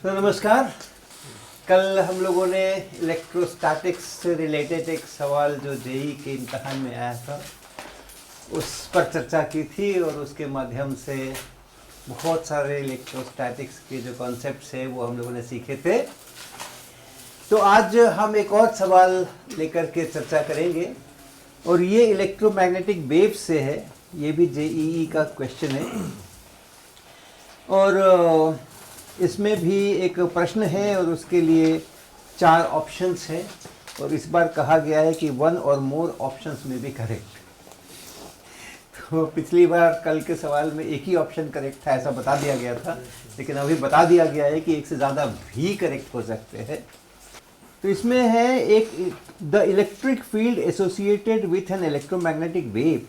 तो नमस्कार। कल हम लोगों ने इलेक्ट्रोस्टैटिक्स से रिलेटेड एक सवाल जो जेईई के इम्तहान में आया था उस पर चर्चा की थी और उसके माध्यम से बहुत सारे इलेक्ट्रोस्टैटिक्स के जो कॉन्सेप्ट्स हैं वो हम लोगों ने सीखे थे। तो आज हम एक और सवाल लेकर के चर्चा करेंगे और ये इलेक्ट्रोमैग्नेटिक वेव से है। ये भी जेईई का क्वेश्चन है और इसमें भी एक प्रश्न है और उसके लिए 4 ऑप्शंस हैं और इस बार कहा गया है कि 1 और मोर ऑप्शंस में भी करेक्ट। तो पिछली बार कल के सवाल में एक ही ऑप्शन करेक्ट था ऐसा बता दिया गया था, लेकिन अभी बता दिया गया है कि एक से ज़्यादा भी करेक्ट हो सकते हैं। तो इसमें है एक the electric field associated with an electromagnetic wave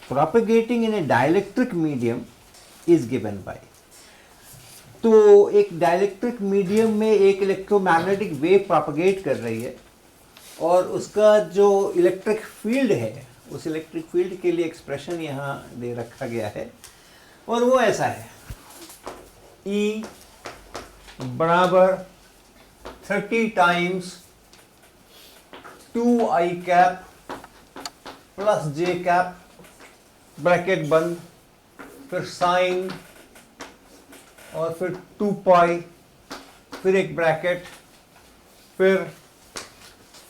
propagating in A dielectric medium is given by. तो एक डाइलेक्ट्रिक मीडियम में एक इलेक्ट्रोमैग्नेटिक वेव प्रोपेगेट कर रही है और उसका जो इलेक्ट्रिक फील्ड है उस इलेक्ट्रिक फील्ड के लिए एक्सप्रेशन यहाँ दे रखा गया है और वो ऐसा है E बराबर 30 times 2i cap plus j cap bracket बंद, फिर साइन और फिर 2 पाई, फिर एक ब्रैकेट, फिर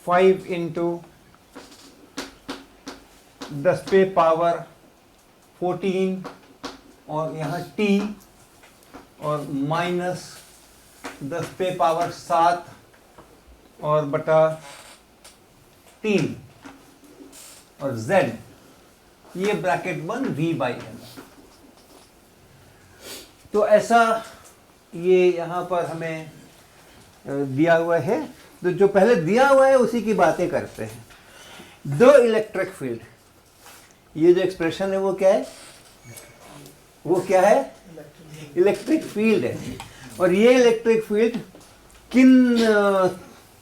5 इंटू 10 पे पावर 14 और यहाँ t और माइनस 10 पे पावर 7 और बटा 3 और z, ये ब्रैकेट बंद v/m। तो ऐसा ये यहाँ पर हमें दिया हुआ है। तो जो पहले दिया हुआ है उसी की बातें करते हैं। द इलेक्ट्रिक फील्ड, ये जो एक्सप्रेशन है वो क्या है? वो क्या है? इलेक्ट्रिक फील्ड है। और ये इलेक्ट्रिक फील्ड किन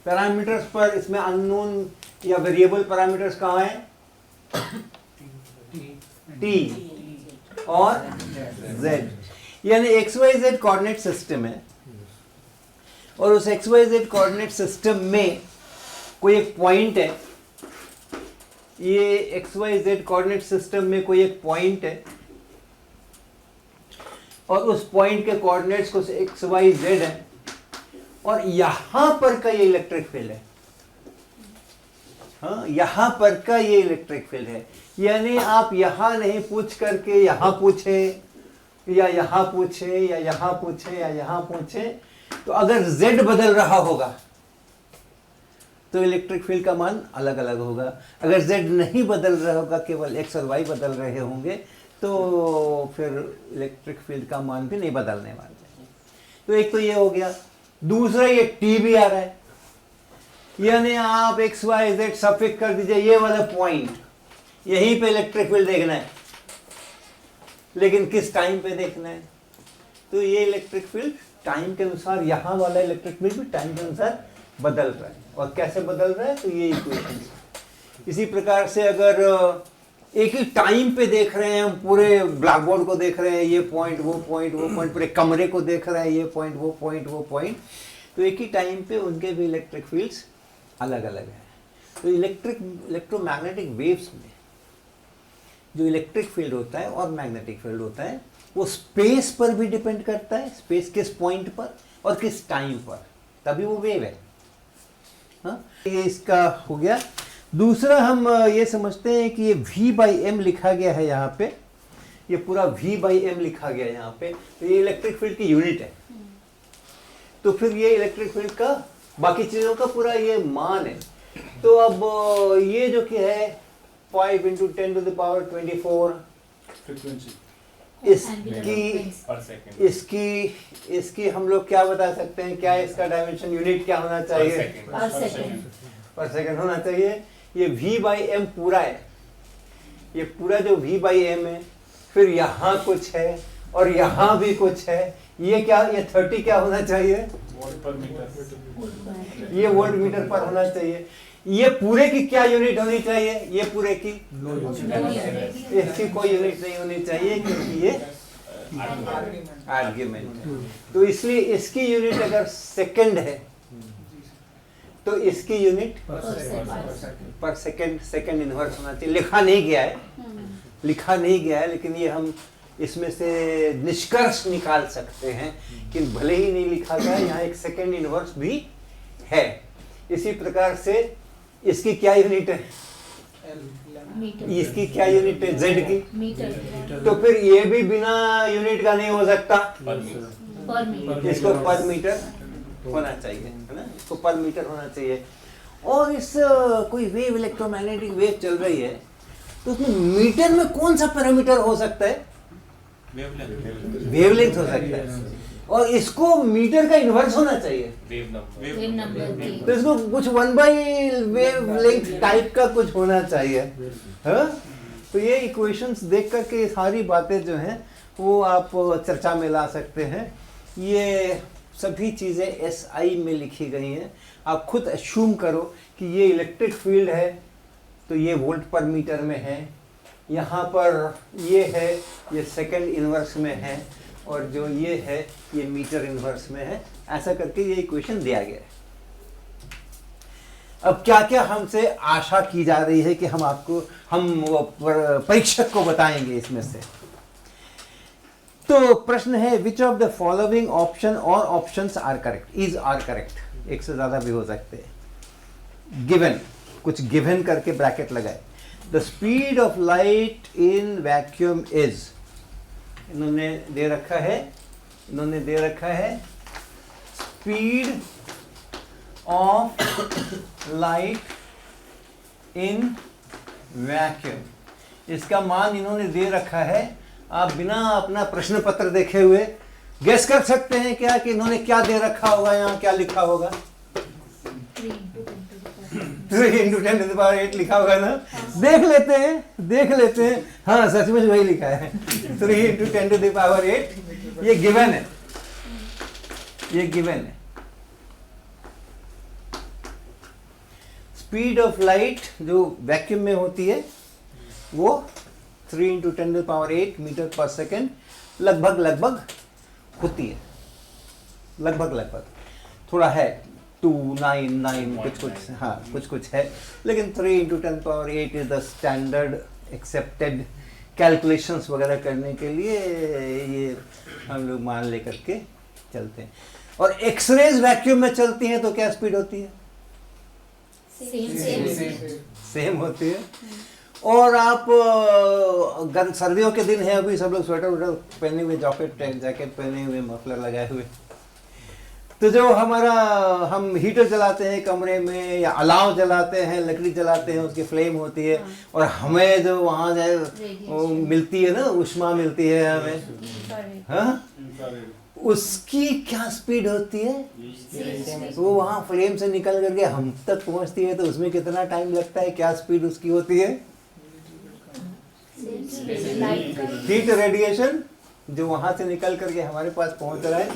पैरामीटर्स पर, इसमें अननोन या वेरिएबल पैरामीटर्स कहाँ हैं? t और z, यानी XYZ कोऑर्डिनेट सिस्टम है और उस XYZ कोऑर्डिनेट सिस्टम में कोई एक पॉइंट है। ये XYZ कोऑर्डिनेट सिस्टम में कोई एक पॉइंट है और उस पॉइंट के कोऑर्डिनेट्स को XYZ है और यहां पर का ये इलेक्ट्रिक फील्ड है। हाँ, यहां पर का ये इलेक्ट्रिक फील्ड है। यानी आप यहां नहीं पूछ करके यहां पूछे या यहां पूछे या यहां पूछे या यहां पूछे, तो अगर Z बदल रहा होगा तो इलेक्ट्रिक फील्ड का मान अलग अलग होगा। अगर Z नहीं बदल रहा होगा, केवल X और Y बदल रहे होंगे, तो फिर इलेक्ट्रिक फील्ड का मान भी नहीं बदलने वाला। तो एक तो ये हो गया। दूसरा, ये T भी आ रहा है, यानी आप XYZ सफिक्स कर दीजिए ये वाला पॉइंट, यहीं पे इलेक्ट्रिक फील्ड देखना है, लेकिन किस टाइम पे देखना है? तो ये इलेक्ट्रिक फील्ड टाइम के अनुसार, यहाँ वाला इलेक्ट्रिक फील्ड भी टाइम के अनुसार बदल रहा है। और कैसे बदल रहा है? तो ये इक्वेशन। इसी प्रकार से अगर एक ही टाइम पे देख रहे हैं, हम पूरे ब्लैक बोर्ड को देख रहे हैं, ये पॉइंट वो पॉइंट वो पॉइंट, पूरे कमरे को देख रहे हैं, ये पॉइंट वो पॉइंट वो पॉइंट, तो एक ही टाइम पे उनके भी इलेक्ट्रिक फील्ड्स अलग अलग हैं। तो इलेक्ट्रोमैग्नेटिक वेव्स में जो इलेक्ट्रिक फील्ड होता है और मैग्नेटिक फील्ड होता है वो स्पेस पर भी डिपेंड करता है, स्पेस किस पॉइंट पर और किस टाइम पर, तभी वो वेव है। हाँ, ये इसका हो गया। दूसरा, हम ये समझते हैं कि ये v/m लिखा गया है यहाँ पे, ये पूरा v/m लिखा गया है यहाँ पे, तो ये इलेक्ट्रिक फील्ड की यूनिट है। तो फिर ये इलेक्ट्रिक फील्ड का बाकी चीज़ों का पूरा ये मान है। तो अब ये जो कि है 5 × 10⁻24 फ्रीक्वेंसी, इसकी हम लोग क्या बता सकते हैं? क्या इसका डायमेंशन यूनिट क्या होना चाहिए? पर सेकंड होना चाहिए। ये v/m पूरा है, ये पूरा जो v/m है, फिर यहाँ कुछ है और यहाँ भी कुछ है। ये क्या, ये 30 क्या होना चाहिए? ये वोल्ट मीटर पर होना चाहिए। ये पूरे की क्या यूनिट होनी चाहिए? ये पूरे की इसकी कोई यूनिट नहीं होनी चाहिए, क्योंकि ये आर्ग्यूमेंट है। तो इसलिए इसकी यूनिट अगर सेकंड है तो इसकी यूनिट पर सेकंड, सेकंड इनवर्स होना चाहिए। लिखा नहीं गया है, लिखा नहीं गया है, लेकिन ये हम इसमें से निष्कर्ष निकाल सकते हैं कि भले ही नहीं लिखा गया, यहाँ एक सेकंड इनवर्स भी है। इसी प्रकार से इसकी क्या यूनिट है, इसकी क्या यूनिट है, जेड की मीटर। तो फिर ये भी बिना यूनिट का नहीं हो सकता, इसको पर मीटर होना चाहिए, है ना, इसको पर मीटर होना चाहिए। और इस कोई वेव, इलेक्ट्रोमैग्नेटिक वेव चल रही है, तो उसमें मीटर में कौन सा पैरामीटर हो सकता है, वेवलेंथ हो सकता है, और इसको मीटर का इन्वर्स होना चाहिए, वेव नंबर। तो इसको कुछ 1/वेवलेंथ टाइप का कुछ होना चाहिए, है? तो ये इक्वेशंस देख करके ये सारी बातें जो हैं वो आप चर्चा में ला सकते हैं। ये सभी चीज़ें SI में लिखी गई हैं। आप खुद अश्यूम करो कि ये इलेक्ट्रिक फील्ड है तो ये वोल्ट पर मीटर में है, यहाँ पर ये है, ये सेकंड इनवर्स में है, और जो ये है ये मीटर इनवर्स में है। ऐसा करके ये इक्वेशन दिया गया है। अब क्या क्या हमसे आशा की जा रही है कि हम परीक्षक को बताएंगे इसमें से। तो प्रश्न है, which of the following option और options are correct, is are correct. एक से ज्यादा भी हो सकते हैं। गिवन, कुछ गिवन करके ब्रैकेट लगाए। The speed of light in vacuum is, इन्होंने दे रखा है speed of light in vacuum. इसका मान इन्होंने दे रखा है। आप बिना अपना प्रश्न पत्र देखे हुए गेस कर सकते हैं क्या कि इन्होंने क्या दे रखा होगा, यहाँ क्या लिखा होगा, 3 × 10⁸ लिखा होगा ना। देख लेते हैं। हाँ, सचमुच वही लिखा है, 3 × 10⁸। ये गिवन है, स्पीड ऑफ लाइट जो वैक्यूम में होती है वो 3 × 10⁸ मीटर पर सेकेंड लगभग होती है। लगभग थोड़ा है 299 कुछ है, लेकिन 3 × 10⁸ is the standard accepted calculations वगैरह करने के लिए ये हम लोग मान लेकर के चलते हैं। और एक्सरेज वैक्यूम में चलती हैं तो क्या स्पीड होती है, सेम होती है। और आप सर्दियों के दिन है, अभी सब लोग स्वेटर पहने हुए, जैकेट पहने हुए, मफलर लगाए हुए, तो जो हम हीटर जलाते हैं कमरे में, या अलाव जलाते हैं, लकड़ी जलाते हैं, उसकी फ्लेम होती है, और हमें जो वहाँ जो मिलती है ना, ऊष्मा मिलती है हमें, हाँ, उसकी क्या स्पीड होती है, वो वहाँ फ्लेम से निकल करके हम तक पहुँचती है, तो उसमें कितना टाइम लगता है, क्या स्पीड उसकी होती है, हीट रेडिएशन जो वहां से निकल करके हमारे पास पहुंच रहा है।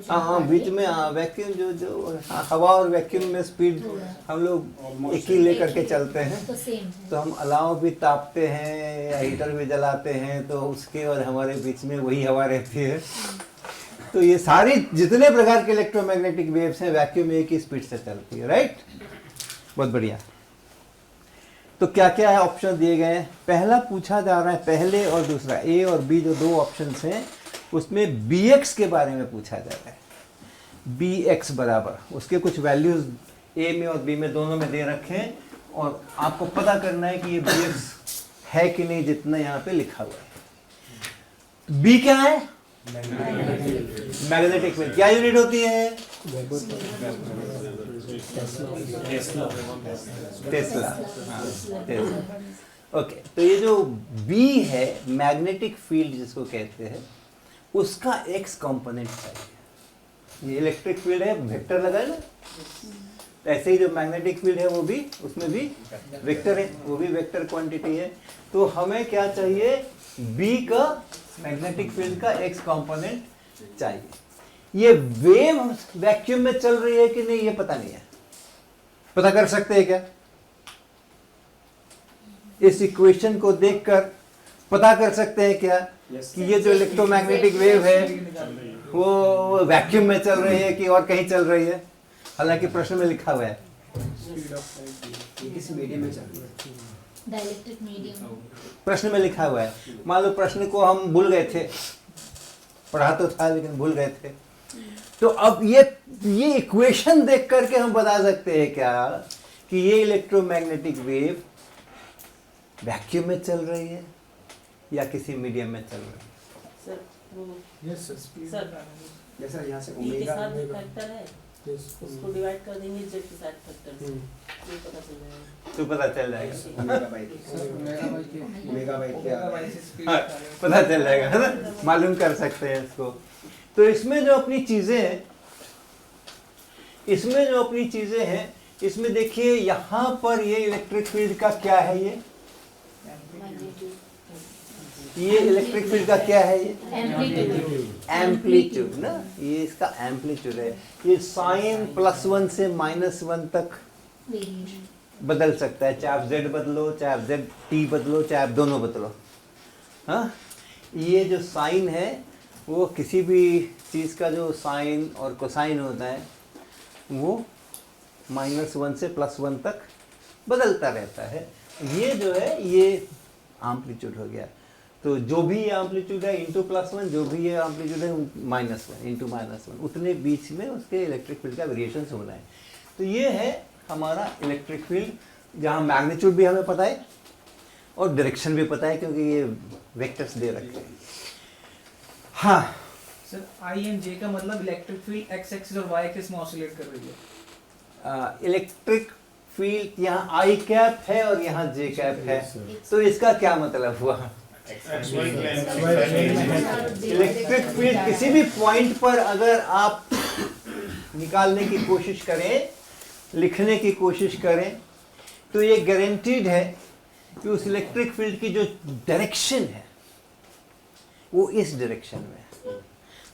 हाँ, बीच में वैक्यूम जो हवा और वैक्यूम में स्पीड हम लोग एक ही लेकर के चलते हैं। तो हम अलाव भी तापते हैं या हीटर भी जलाते हैं, तो उसके और हमारे बीच में वही हवा रहती है। तो ये सारी जितने प्रकार के इलेक्ट्रोमैग्नेटिक वेव्स हैं, वैक्यूम एक ही स्पीड से चलती है, राइट। बहुत बढ़िया। तो क्या क्या है ऑप्शन दिए गए हैं। पहला पूछा जा रहा है, पहले और दूसरा, ए और बी जो दो ऑप्शंस हैं, उसमें bx के बारे में पूछा जा रहा है। bx बराबर, उसके कुछ वैल्यूज ए में और बी में दोनों में दे रखे हैं, और आपको पता करना है कि ये bx है कि नहीं, जितना यहाँ पे लिखा हुआ है। b क्या है, मैग्नेटिक फील्ड। क्या यूनिट होती है, टेस्ला। ओके, तो ये जो B है, मैग्नेटिक फील्ड जिसको कहते हैं, उसका x कंपोनेंट चाहिए। ये इलेक्ट्रिक फील्ड है, वेक्टर लगा है ना, ऐसे ही जो मैग्नेटिक फील्ड है वो भी, उसमें भी वेक्टर है, वो भी वेक्टर क्वांटिटी है। तो हमें क्या चाहिए, B का मैग्नेटिक फील्ड का x कंपोनेंट चाहिए। ये वेव वैक्यूम में चल रही है कि नहीं ये पता नहीं है, पता कर सकते हैं क्या, इस इक्वेशन को देखकर पता कर सकते हैं क्या कि ये जो इलेक्ट्रोमैग्नेटिक वेव है वो वैक्यूम में चल रही है कि और कहीं चल रही है, हालांकि प्रश्न में लिखा हुआ है किस मीडियम में चल रही है, डाइलेक्ट्रिक मीडियम। प्रश्न में लिखा हुआ है। मान लो प्रश्न को हम भूल गए थे, पढ़ा तो था लेकिन भूल गए थे, तो अब ये इक्वेशन देख करके हम बता सकते हैं क्या कि ये इलेक्ट्रोमैग्नेटिक वेव वैक्यूम में चल रही है या किसी मीडियम में चल रही है। सर वो यस सर जैसा यहाँ से ई के ओमेगा साथ फैक्टर है, उसको डिवाइड कर देंगे जेड के साथ फैक्टर से, ये पता चल जाएगा। तो पता चल जाएगा, ओमेगा बाई क्या हाँ, पता चल जाएगा, है ना, मालूम कर सकते हैं इसको। तो इसमें जो अपनी चीजें हैं, इसमें देखिए यहाँ पर ये इलेक्ट्रिक फील्ड का क्या है, ये इलेक्ट्रिक फील्ड का क्या है, ये एम्पलीट्यूड ना, ये इसका एम्पलीट्यूड है। ये साइन +1 से -1 तक बदल सकता है, चाहे आप z बदलो, चाहे आप zt बदलो, चाहे आप दोनों बदलो। हाँ, ये जो साइन है वो किसी भी चीज़ का जो साइन और कोसाइन होता है वो -1 से +1 तक बदलता रहता है। ये जो है ये एम्पलीट्यूड हो गया। तो जो भी ये एम्पलीट्यूड है इंटू +1, जो भी ये एम्पलीट्यूड है -1 इंटू -1, उतने बीच में उसके इलेक्ट्रिक फील्ड का वेरिएशन होना है। तो ये है हमारा इलेक्ट्रिक फील्ड, जहाँ मैग्नीट्यूड भी हमें पता है और डायरेक्शन भी पता है क्योंकि ये वेक्टर्स दे रखे हैं। हाँ सर, आई एंड जे का मतलब इलेक्ट्रिक फील्ड एक्स एक्सिस और वाई एक्सिस में ऑसिलेट कर रही है। इलेक्ट्रिक फील्ड यहाँ आई कैप है और यहाँ जे कैप है, तो इसका क्या मतलब हुआ? इलेक्ट्रिक फील्ड किसी भी पॉइंट पर अगर आप निकालने की कोशिश करें, लिखने की कोशिश करें, तो ये गारंटीड है कि उस इलेक्ट्रिक फील्ड की जो डायरेक्शन है वो इस डायरेक्शन में है।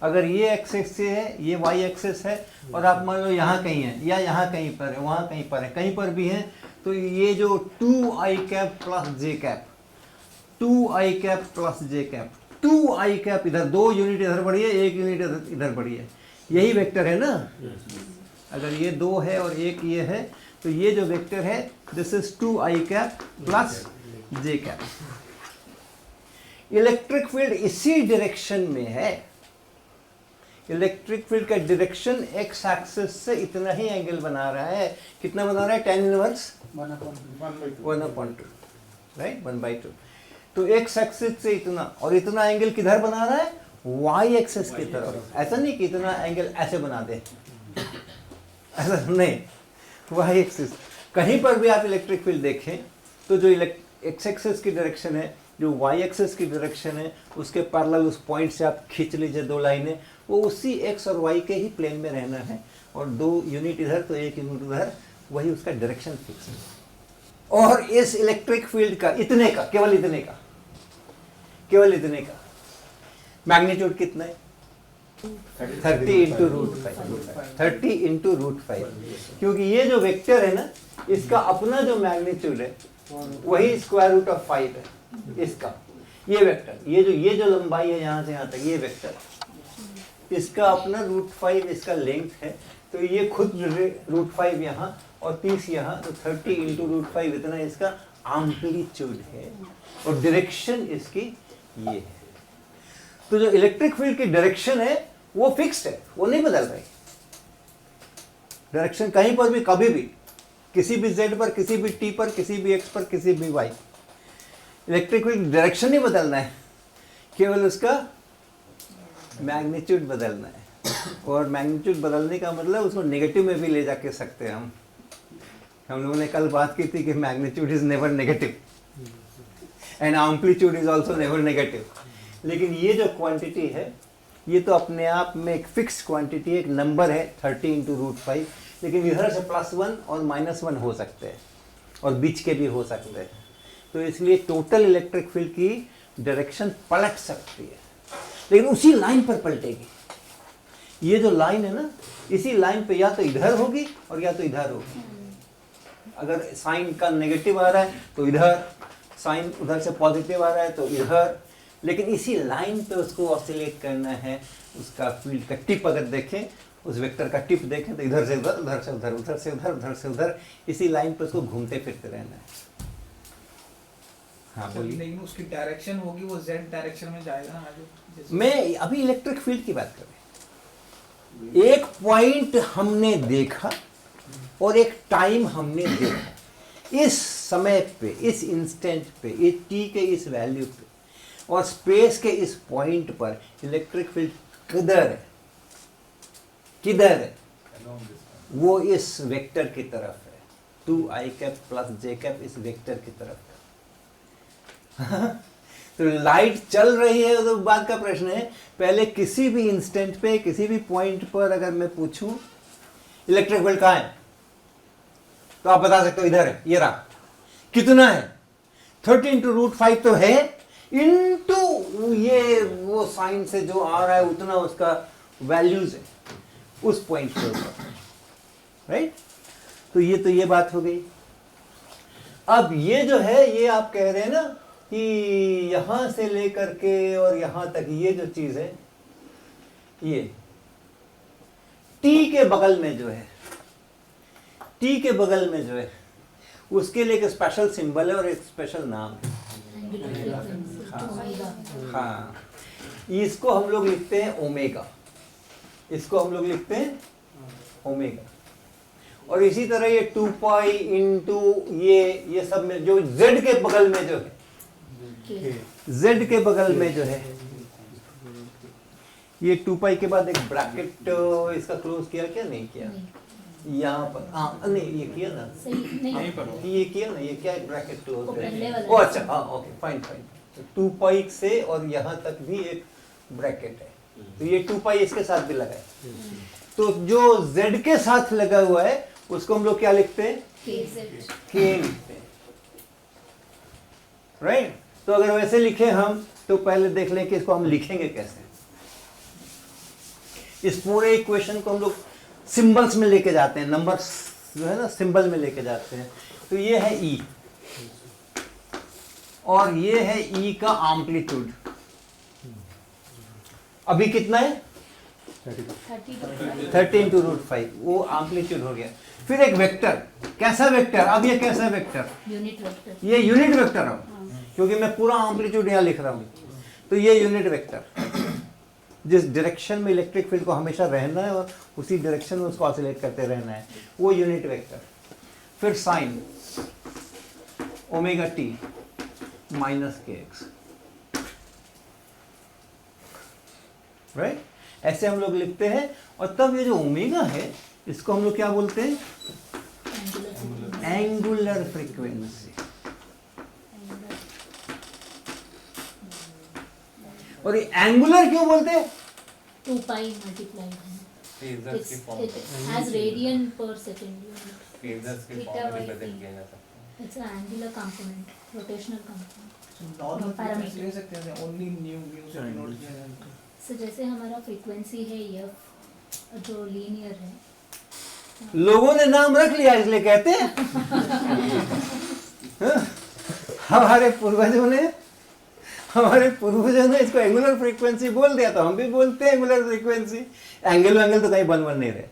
अगर ये एक्सिस से है, ये वाई एक्सिस है, और आप मान लो यहाँ कहीं है या यहाँ कहीं पर है, वहाँ कहीं पर है, कहीं पर भी है, तो ये जो 2i कैप प्लस जे कैप, 2i कैप प्लस जे कैप, 2i कैप इधर 2 यूनिट इधर बढ़ी है, 1 यूनिट इधर बढ़ी है, यही वेक्टर है ना। अगर ये 2 है और 1 ये है, तो ये जो वेक्टर है this is 2i cap plus J cap. Electric field इसी डायरेक्शन में है। इलेक्ट्रिक फील्ड का डायरेक्शन एक्स एक्सिस से इतना ही एंगल बना रहा है। कितना बना रहा है? tan inverse 1/2, right, 1/2। तो एक्स एक्सिस से इतना, और इतना एंगल किधर बना रहा है? वाई एक्सिस की तरफ। ऐसा नहीं कि इतना एंगल ऐसे बना दे, ऐसा नहीं, वाई एक्सिस। कहीं पर भी आप इलेक्ट्रिक फील्ड देखें तो जो एक्स एक्सिस की डायरेक्शन है, जो वाई एक्सिस की डायरेक्शन है, उसके पैरेलल उस पॉइंट से आप खींच लीजिए 2 लाइनें, वो उसी एक्स और वाई के ही प्लेन में रहना है, और 2 यूनिट इधर तो 1 यूनिट उधर, वही उसका डायरेक्शन फिक्स है। और इस इलेक्ट्रिक फील्ड का इतने का, केवल इतने का मैग्नीट्यूड कितना है? 30 × √5, 30 × √5, क्योंकि ये जो वेक्टर है ना, इसका अपना जो मैग्नीट्यूड है वही √5 है इसका। ये वेक्टर, ये जो लंबाई है यहाँ से यहाँ तक, ये वेक्टर, इसका अपना √5 इसका लेंथ है, तो ये खुद √5 यहाँ और 30 यहाँ, तो 30 × √5 इतना इसका एम्पलीट्यूड है, और डायरेक्शन इसकी ये है। तो जो इलेक्ट्रिक फील्ड की डायरेक्शन है वो फिक्स्ड है, वो नहीं बदल रही। डायरेक्शन कहीं पर भी, कभी भी, किसी भी z पर, किसी भी t पर, किसी भी x पर, किसी भी y, इलेक्ट्रिक फील्ड डायरेक्शन नहीं बदलना है, केवल उसका मैग्नीट्यूड बदलना है। और मैग्नीट्यूड बदलने का मतलब उसको नेगेटिव में भी ले जाके सकते हैं हम लोगों ने कल बात की थी कि magnitude is never negative and amplitude is also never negative. लेकिन ये जो क्वांटिटी है ये तो अपने आप में एक फिक्स क्वांटिटी, एक नंबर है 30 × √5, लेकिन इधर से +1 और -1 हो सकते हैं और बीच के भी हो सकते हैं। तो इसलिए टोटल इलेक्ट्रिक फील्ड की डायरेक्शन पलट सकती है, लेकिन उसी लाइन पर पलटेगी। ये जो लाइन है ना, इसी लाइन पे या तो इधर होगी और या तो इधर होगी। अगर साइन का नेगेटिव आ रहा है तो इधर, साइन उधर से पॉजिटिव आ रहा है तो इधर, लेकिन इसी लाइन पे उसको ऑसिलेट करना है। उसका फील्ड का टिप अगर देखें, उस वेक्टर का टिप देखें तो इधर से उधर, उधर से उधर, उधर से उधर, उधर से उधर, इसी लाइन पे उसको घूमते फिरते रहना है। हाँ बोलिए। लेकिन उसकी डायरेक्शन होगी वो जेड डायरेक्शन में जाएगा ना आगे, जैसे- मैं अभी इलेक्ट्रिक फील्ड की बात कर रहा हूं। एक पॉइंट हमने देखा और एक टाइम हमने देखा। इस समय पे, इस इंस्टेंट पे, इस टी के इस वैल्यू पे और स्पेस के इस पॉइंट पर इलेक्ट्रिक फील्ड किधर है, किधर है? वो इस वेक्टर की तरफ है। 2i cap plus j cap इस वेक्टर की तरफ है। तो लाइट चल रही है तो बात का प्रश्न है, पहले किसी भी इंस्टेंट पे, किसी भी पॉइंट पर अगर मैं पूछूं इलेक्ट्रिक फील्ड कहाँ है, तो आप बता सकते हो इधर है, ये रहा। कितना है? 13√5 तो है, इनटू ये वो साइन से जो आ रहा है उतना उसका वैल्यूज है उस पॉइंट के ऊपर, राइट? तो ये बात हो गई। अब ये जो है, ये आप कह रहे हैं ना कि यहां से लेकर के और यहां तक ये जो चीज है, ये टी के बगल में जो है, टी के बगल में जो है, उसके लिए एक स्पेशल सिंबल है और एक स्पेशल नाम है। हाँ, इसको हम लोग लिखते हैं ओमेगा, इसको हम लोग लिखते हैं ओमेगा। और इसी तरह ये 2 पाई इंटू ये सब में जो z के बगल में जो है, z के बगल में जो है, ये 2 पाई के बाद एक ब्रैकेट इसका क्लोज किया क्या? नहीं किया। यहाँ पर नहीं, ये किया ना, ये किया ना, ये क्या ब्रैकेट क्लोज है? ओ अच्छा, हाँ ओके, फाइन फाइन। 2 पाई से और यहाँ तक भी एक ब्रैकेट है, तो ये 2 पाई इसके साथ भी लगा है। तो जो z के साथ लगा हुआ है उसको हम लोग क्या लिखते हैं? k लिखते हैं, राइट? तो अगर वैसे लिखे हम, तो पहले देख लें कि इसको हम लिखेंगे कैसे। इस पूरे इक्वेशन को हम लोग सिंबल्स में लेके जाते हैं, नंबर्स जो है ना सिंबल में लेके जाते हैं। तो ये है E और ये है E का एम्पलीट्यूड। अभी कितना है? 13√5, वो एम्पलीट्यूड हो गया। फिर एक वेक्टर, कैसा वेक्टर? अब ये कैसा वेक्टर? Unit vector. ये यूनिट वेक्टर है, क्योंकि मैं पूरा एम्पलीट्यूड यहाँ लिख रहा हूँ। तो ये यूनिट वेक्टर, जिस डायरेक्शन में इलेक्ट्रिक फील्ड को हमेशा रहना है और उसी डायरेक्शन में उसको ऑसिलेट करते रहना है, वो यूनिट वेक्टर। फिर sine omega T minus kx, right? ऐसे हम लोग लिखते हैं। और तब ये जो ओमेगा है इसको हम लोग क्या बोलते हैं? Angular frequency. और ये एंगुलर क्यों बोलते हैं? 2 पाई मल्टीप्लाइड है। It has radian per second unit. Phasors के Theta फॉर्म by में प्रेजेंट T. किया जाता है। It's an angular component, rotational component. Normal Parameter. ले सकते हैं, ओनली न्यू से डिनोट किया जाता है। So जैसे हमारा फ्रीक्वेंसी है f जो लीनियर है, लोगों ने नाम रख लिया इसलिए कहते हैं। हाँ? हमारे पूर्वजों ने इसको एंगुलर फ्रीक्वेंसी बोल दिया, तो हम भी बोलते हैं एंगुलर फ्रीक्वेंसी। एंगल तो कहीं बन नहीं रहे,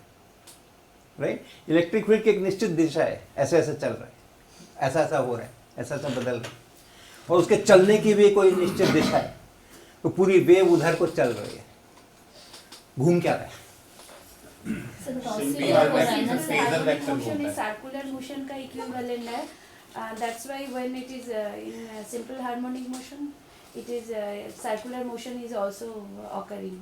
राइट? इलेक्ट्रिक फील्ड की एक निश्चित दिशा है, ऐसे ऐसे चल रहा है, ऐसा ऐसा हो रहा है, ऐसा ऐसा बदल रहा है, और उसके चलने की भी कोई निश्चित दिशा है। तो पूरी वेव उधर को चल रही है, घूम क्या रहा है? so the Simply oscillator our was vacuum minus phase sign. phasor vector motion होता है। इज सर्कुलर मोशन का इक्विवेलेंट है. That's why when it is in simple harmonic motion, it is circular motion is also occurring.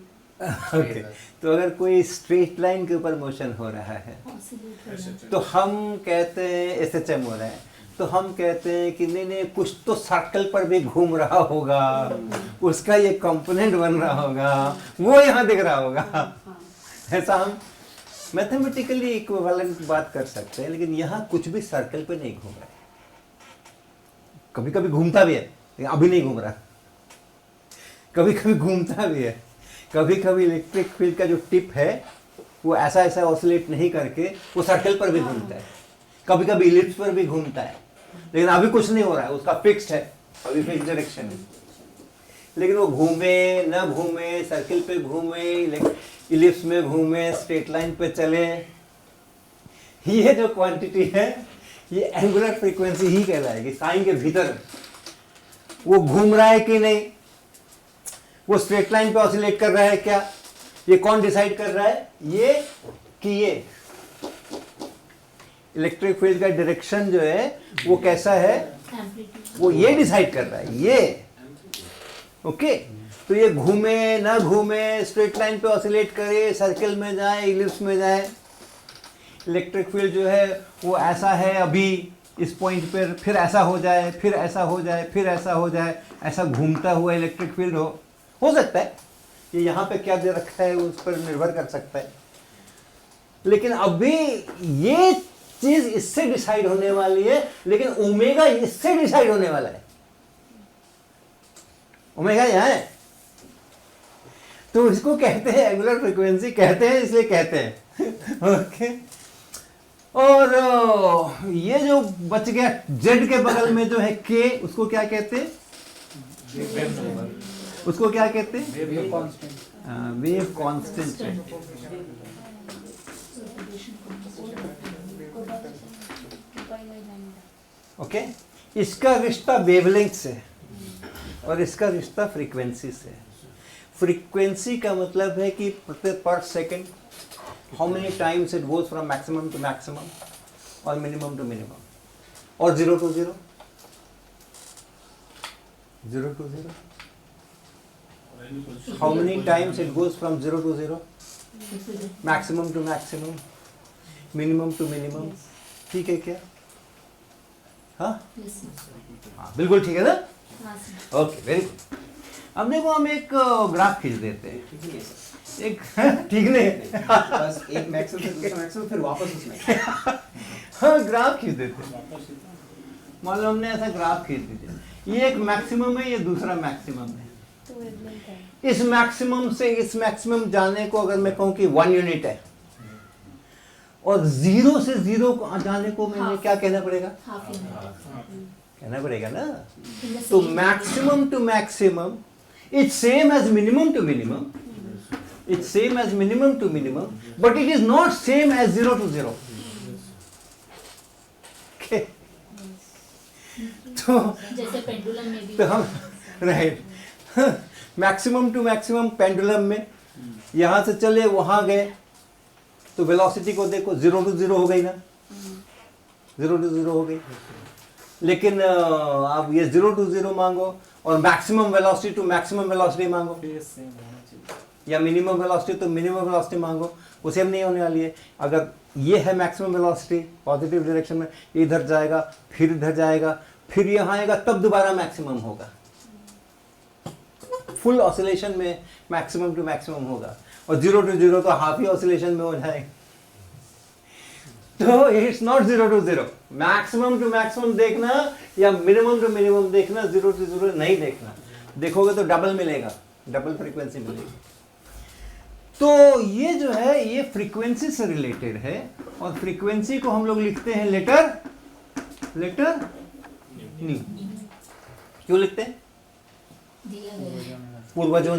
Okay. तो अगर कोई straight line के ऊपर motion हो रहा है Oscillate हो रहा है। तो हम कहते हैं SHM हो रहा है, तो हम कहते हैं कि नहीं नहीं कुछ तो सर्कल पर भी घूम रहा होगा, उसका ये कंपोनेंट बन रहा होगा, वो यहाँ दिख रहा होगा। हाँ. ऐसा हम मैथमेटिकली इक्विवेलेंट बात कर सकते हैं, लेकिन यहाँ कुछ भी सर्कल पे नहीं घूम रहा है। कभी कभी घूमता भी है, लेकिन अभी नहीं घूम रहा। कभी कभी घूमता भी है, कभी कभी इलेक्ट्रिक फील्ड का जो टिप है वो ऐसा ऐसा ऑसिलेट नहीं करके वो सर्कल पर भी घूमता है, कभी कभी इलिप्स पर भी घूमता है, लेकिन अभी कुछ नहीं हो रहा है, उसका फिक्स्ड है, अभी फिक्स डायरेक्शन है। लेकिन वो घूमे न घूमे, सर्किल पे घूमे, इलिप्स में घूमे, स्ट्रेट लाइन पे चले, ये जो क्वांटिटी है ये एंगुलर फ्रीक्वेंसी ही कहलाएगी। साइन के भीतर वो घूम रहा है कि नहीं, वो स्ट्रेट लाइन पे ऑसिलेट कर रहा है क्या, ये कौन डिसाइड कर रहा है, ये कि ये इलेक्ट्रिक फील्ड का डायरेक्शन जो है वो कैसा है, वो ये डिसाइड कर रहा है, ये ओके। तो ये घूमे ना घूमे, स्ट्रेट लाइन पे ऑसिलेट करे, सर्किल में जाए, इलिप्स में जाए, इलेक्ट्रिक फील्ड जो है वो ऐसा है अभी इस पॉइंट पर, फिर ऐसा हो जाए, फिर ऐसा हो जाए, फिर ऐसा हो जाए, ऐसा घूमता हुआ इलेक्ट्रिक फील्ड हो सकता है। ये यहाँ पे क्या दे रखा है उस पर निर्भर कर सकता है। लेकिन अभी ये चीज इससे डिसाइड होने वाली है, लेकिन ओमेगा इससे डिसाइड होने वाला है। ओमेगा यहाँ है, तो इसको कहते हैं एंगुलर फ्रीक्वेंसी, कहते हैं इसलिए कहते हैं ओके। और ये जो बच गया जेड के बगल में जो है के, उसको क्या कहते हैं, उसको क्या कहते हैं, वेव कांस्टेंट। ओके, इसका रिश्ता वेवलेंथ से और इसका रिश्ता फ्रीक्वेंसी से। फ्रीक्वेंसी का मतलब है कि पर second how many times it goes from maximum to maximum और मिनिमम टू मिनिमम, और 0 to 0, 0 to 0, how many times it goes from 0 to 0, maximum to maximum, minimum to minimum। ठीक है क्या? हाँ हाँ बिल्कुल ठीक है ना, ओके वेरी गुड। अब देखो हम एक ग्राफ खींच देते हैं, एक ठीक नहीं बस एक मैक्सिमम से दूसरा मैक्सिमम, फिर वापस उसमें हाँ ग्राफ खींच देते हैं। मान लो हमने ऐसा ग्राफ खींच दीजिए, ये एक मैक्सिमम है, ये दूसरा मैक्सिमम है। इस मैक्सिमम से इस मैक्सिमम जाने को अगर मैं कहूँ कि 1 यूनिट है, और 0 से 0 को जाने को मैंने क्या कहना पड़ेगा, कहना पड़ेगा ना। तो maximum to maximum it's same as minimum to minimum, it's same as minimum to minimum, but it is not same as 0 to 0। Okay? तो जैसे पेंडुलम में भी, तो हम right maximum to maximum pendulum में यहाँ से चले वहाँ गए, तो वेलोसिटी को देखो 0 to 0 हो गई ना, 0 to 0 हो गई। लेकिन आप ये 0 to 0 मांगो और maximum velocity to maximum velocity मांगो, या minimum velocity to minimum velocity मांगो, वो सेम नहीं होने वाली है। अगर ये है मैक्सिमम वेलोसिटी पॉजिटिव डायरेक्शन में, इधर जाएगा, फिर इधर जाएगा, फिर यहाँ आएगा, तब दोबारा मैक्सिमम होगा। फुल ऑसिलेशन में मैक्सिमम टू मैक्सिमम होगा, और 0 to 0 तो हाफ ही ऑसिलेशन में हो जाएगा। तो it's not 0 to 0, maximum to maximum देखना या मिनिमम टू मिनिमम देखना, 0 to 0 नहीं देखना। देखोगे तो डबल मिलेगा, डबल फ्रीक्वेंसी मिलेगी। तो ये जो है ये फ्रीक्वेंसी से रिलेटेड है, और फ्रीक्वेंसी को हम लोग लिखते हैं लेटर न्यू। क्यों लिखते हैं? दिया गया पूर्वजों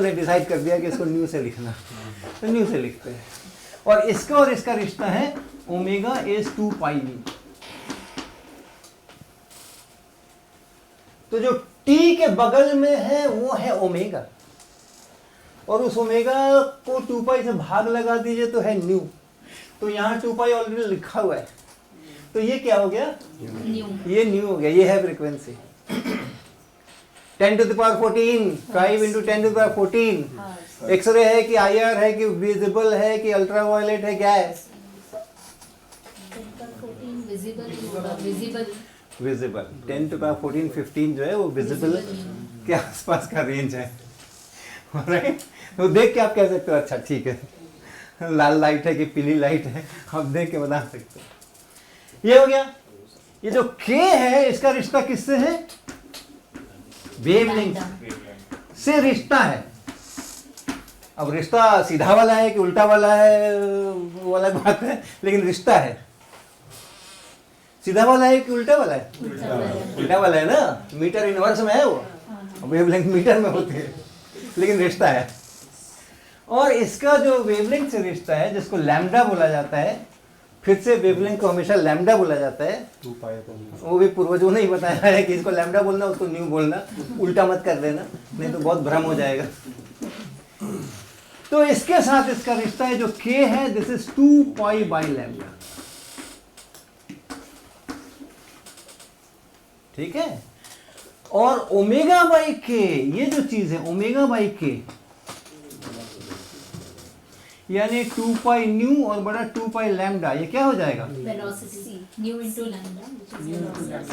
ने डिसाइड कर दिया कि इसको न्यू से लिखना, तो न्यू से लिखते हैं। और इसका रिश्ता है ओमेगा इज 2 पाई न्यू। तो जो टी के बगल में है वो है ओमेगा, और उस ओमेगा को 2 पाई से भाग लगा दीजिए तो है न्यू। तो यहाँ 2 पाई ऑलरेडी लिखा हुआ है, तो ये क्या हो गया, न्यू। ये न्यू हो गया, ये है frequency. 10 to the power 14, 5 into 10 to the power 14। X ray है कि IR है कि विजिबल है कि अल्ट्रावायलेट है, क्या है, विजिबल। 10 to the power 14, 15 जो है वो विजिबल के आसपास का रेंज है, राइट। तो देख के आप कह सकते हो अच्छा ठीक है, लाल लाइट है कि पीली लाइट है, आप देख के बता सकते हो। ये हो गया। ये जो K है इसका रिश्ता किससे है, वेवलेंथ से रिश्ता है। अब रिश्ता सीधा वाला है कि उल्टा वाला है वो अलग बात है, लेकिन रिश्ता है। सीधा वाला है कि उल्टा वाला है, उल्टा वाला है ना, मीटर इनवर्स में है वो। वेवलेंथ मीटर में होती है, लेकिन रिश्ता है। और इसका जो वेवलेंथ से रिश्ता है, जिसको लैम्डा बोला जाता है, फिर से वेवलेंथ को हमेशा लैम्डा बोला जाता है। वो भी पूर्वजों ने ही बताया है कि इसको लैम्डा बोलना, उसको न्यू बोलना, उल्टा मत कर देना, नहीं तो बहुत भ्रम हो जाएगा। तो इसके साथ इसका रिश्ता है जो k है, this is 2 pi by lambda. ठीक है। और ओमेगा बाई के, ये जो चीज है ओमेगा बाई के, यानी 2 पाई न्यू और बड़ा 2 पाई लैम्डा, ये क्या हो जाएगा? Velocity new into lambda which is velocity.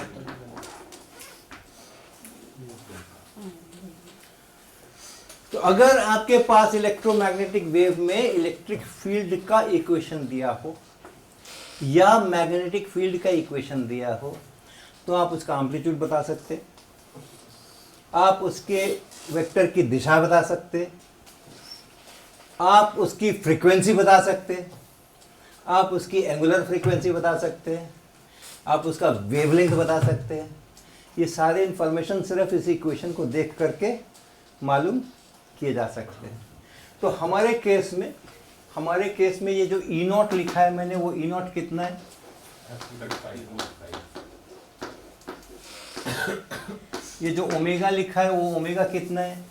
तो अगर आपके पास इलेक्ट्रोमैग्नेटिक वेव में इलेक्ट्रिक फील्ड का इक्वेशन दिया हो या मैग्नेटिक फील्ड का इक्वेशन दिया हो, तो आप उसका एम्पलीट्यूड बता सकते, आप उसके वेक्टर की दिशा बता सकते, आप उसकी फ्रीक्वेंसी बता सकते, आप उसकी एंगुलर फ्रीक्वेंसी बता सकते, आप उसका वेवलेंथ बता सकते हैं। ये सारे इंफॉर्मेशन सिर्फ इस इक्वेशन को देख करके मालूम किए जा सकते हैं। तो हमारे केस में ये जो ई नॉट लिखा है मैंने, वो ई नॉट कितना है? ये जो ओमेगा लिखा है वो ओमेगा कितना है?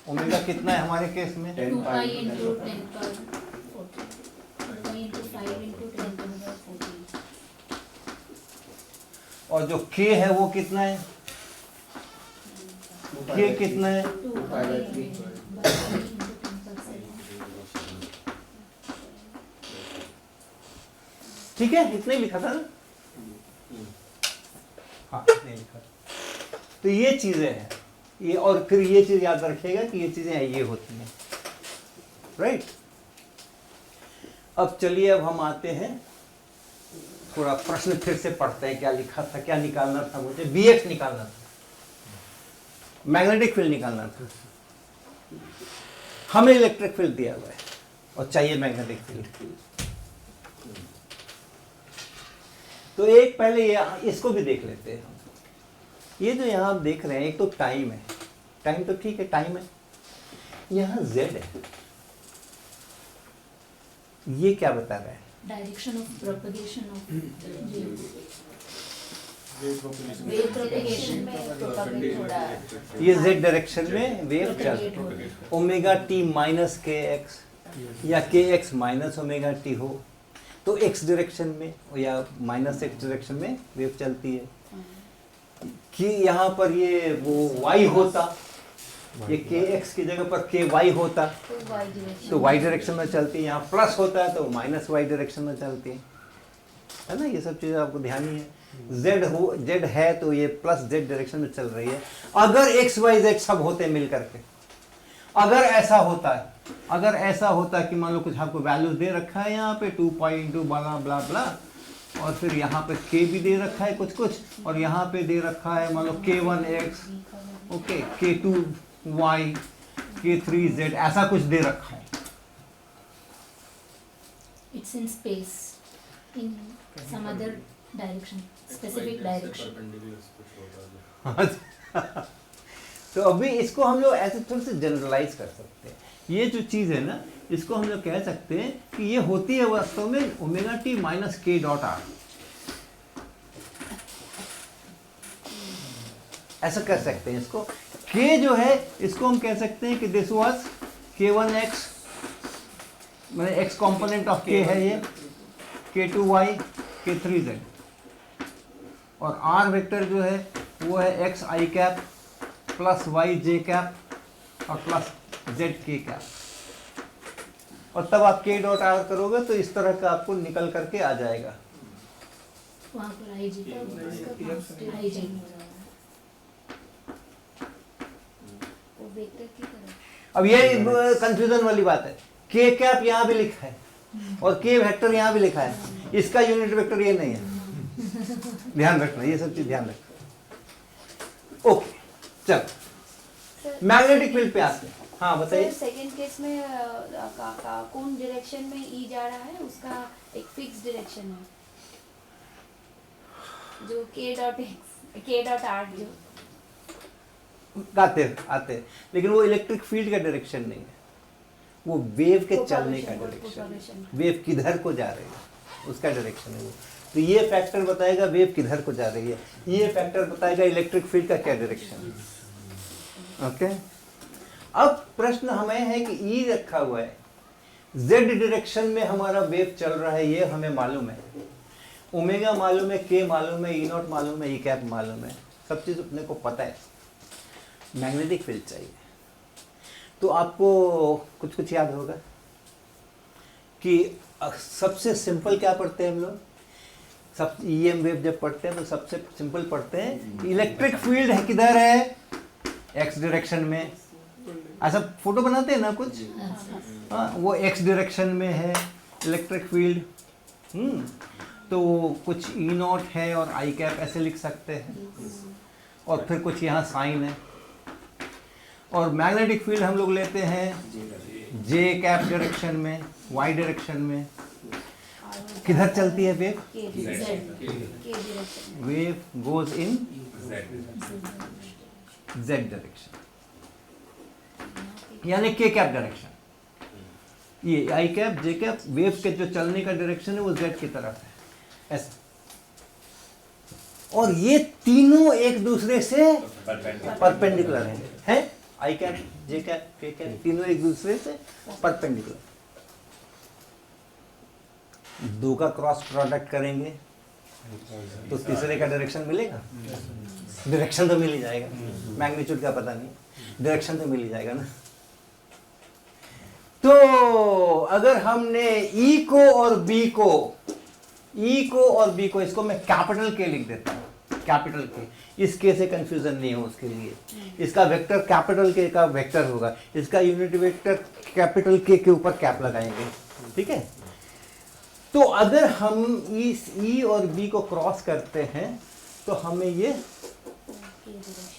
ओमेगा कितना है हमारे केस में? 2 पाई इनटू 10 पर 14, 2 पाई इनटू 5 इनटू 10 पर 14। और जो k है वो कितना है? k कितना है? 2 पाई इनटू 10 पर 7। ठीक है, इतना ही लिखा था ना? हाँ, इतना ही लिखा था। तो ये चीजें हैं ये, और फिर ये चीज याद रखिएगा कि ये चीजें ये होती हैं, राइट। अब चलिए, अब हम आते हैं थोड़ा प्रश्न फिर से पढ़ते हैं। क्या लिखा था, क्या निकालना था मुझे? Bx निकालना था, मैग्नेटिक फील्ड निकालना था। हमें इलेक्ट्रिक फील्ड दिया हुआ है और चाहिए मैग्नेटिक फील्ड। तो एक पहले ये इसको भी देख लेते हैं हम। ये जो यहाँ आप देख रहे हैं, एक तो टाइम है, टाइम तो ठीक है, टाइम है। यहाँ z है, ये क्या बता रहा है? Direction of propagation of wave propagation में प्रोपगेट हो रहा है। ये z डायरेक्शन में वेव चल रही है। ओमेगा टी माइनस के एक्स या के एक्स माइनस ओमेगा टी हो तो x डायरेक्शन में या माइनस x डायरेक्शन में वेव चलती है। कि यहाँ पर ये वो y होता, ये के एक्स की जगह पर के वाई होता तो y डायरेक्शन में चलती है। यहाँ प्लस होता है तो माइनस y डायरेक्शन में चलती है ना। ये सब चीज़ें आपको ध्यान ही है। z है तो ये प्लस z डायरेक्शन में चल रही है। अगर x y z सब होते मिल करके, अगर ऐसा होता कि मान लो कुछ आपको वैल्यूज दे रखा है यहाँ पे 2 पाई इंटू ब्ला ब्ला ब्ला, और फिर यहाँ पे k भी दे रखा है कुछ, और यहाँ पे दे रखा है मान लो k1x, ओके, k2y, k3z, ऐसा कुछ दे रखा है। It's in space, in some other direction, specific direction. तो अभी इसको हम लोग ऐसे थोड़ा से जनरलाइज कर सकते हैं। ये जो चीज़ है ना, इसको हम लोग कह सकते हैं कि ये होती है वास्तव में ओमेगा टी माइनस के डॉट आर, ऐसा कर सकते हैं इसको। के जो है इसको हम कह सकते हैं कि दिस वाज k1x, मतलब x कंपोनेंट ऑफ k है ये, k2y, k3z, और r वेक्टर जो है वो है x i cap plus y j cap और प्लस z k कैप। और तब आप k डॉट आर करोगे तो इस तरह का आपको निकल करके आ जाएगा। वहाँ पर IG का उसका IG वो वेक्टर की तरह। अब ये कंफ्यूजन वाली बात है। k कैप यहाँ भी लिखा है और k वेक्टर यहाँ भी लिखा है, इसका यूनिट वेक्टर ये नहीं है। ध्यान रखना, ये सब चीज ध्यान रखना। ओके, चल मैग्नेटिक फील्ड पे आते हैं। हाँ बताइए। सेकंड केस में कौन डायरेक्शन में ई जा रहा है, उसका एक फिक्स डायरेक्शन है जो k डॉट आर जो आते हैं, लेकिन वो इलेक्ट्रिक फील्ड का डायरेक्शन नहीं है, वो वेव के चलने का डायरेक्शन, Propagation. वेव किधर को जा रही है उसका डायरेक्शन है वो। तो ये फैक्टर बताएगा वेव किधर को जा रही है, ये फैक्टर बताएगा इलेक्ट्रिक फील्ड का क्या डायरेक्शन है। ओके, अब प्रश्न हमें है कि ई रखा हुआ है, जेड डायरेक्शन में हमारा वेव चल रहा है, ये हमें मालूम है, ओमेगा मालूम है, के मालूम है, ई नॉट मालूम है, ई कैप मालूम है, सब चीज़ अपने को पता है। मैग्नेटिक फील्ड चाहिए, तो आपको कुछ कुछ याद होगा कि सबसे सिंपल क्या पढ़ते हैं हम लोग, सब ईएम वेव जब पढ़ते हैं तो सबसे सिंपल पढ़ते हैं इलेक्ट्रिक फील्ड है किधर है, एक्स डायरेक्शन में। ऐसा फोटो बनाते हैं ना कुछ, हाँ, वो एक्स डायरेक्शन में है इलेक्ट्रिक फील्ड। तो कुछ ई नॉट है और आई कैप ऐसे लिख सकते हैं, और फिर कुछ यहाँ साइन है। और मैग्नेटिक फील्ड हम लोग लेते हैं जे कैप डायरेक्शन में, वाई डायरेक्शन में। किधर चलती है wave? Wave goes in Z direction, यानी के कैप डायरेक्शन। ये आई कैप जे कैप वेव के जो चलने का डायरेक्शन है वो जेड की तरफ है, ऐसा। और ये तीनों एक दूसरे से परपेंडिकुलर हैं, आई कैप जे कैप के कैप तीनों एक दूसरे से परपेंडिकुलर। दो का क्रॉस प्रोडक्ट करेंगे तो तीसरे का डायरेक्शन मिलेगा, डायरेक्शन तो मिल ही जाएगा, मैग्नीट्यूड का पता नहीं, डायरेक्शन तो मिल ही जाएगा ना। तो अगर हमने ई को और बी को इसको मैं कैपिटल के लिख देता हूँ, कैपिटल के, इस के से कंफ्यूजन नहीं हो उसके लिए, इसका वेक्टर कैपिटल के का वेक्टर होगा, इसका यूनिट वेक्टर कैपिटल के ऊपर कैप लगाएंगे, ठीक है। तो अगर हम इस ई और बी को क्रॉस करते हैं तो हमें ये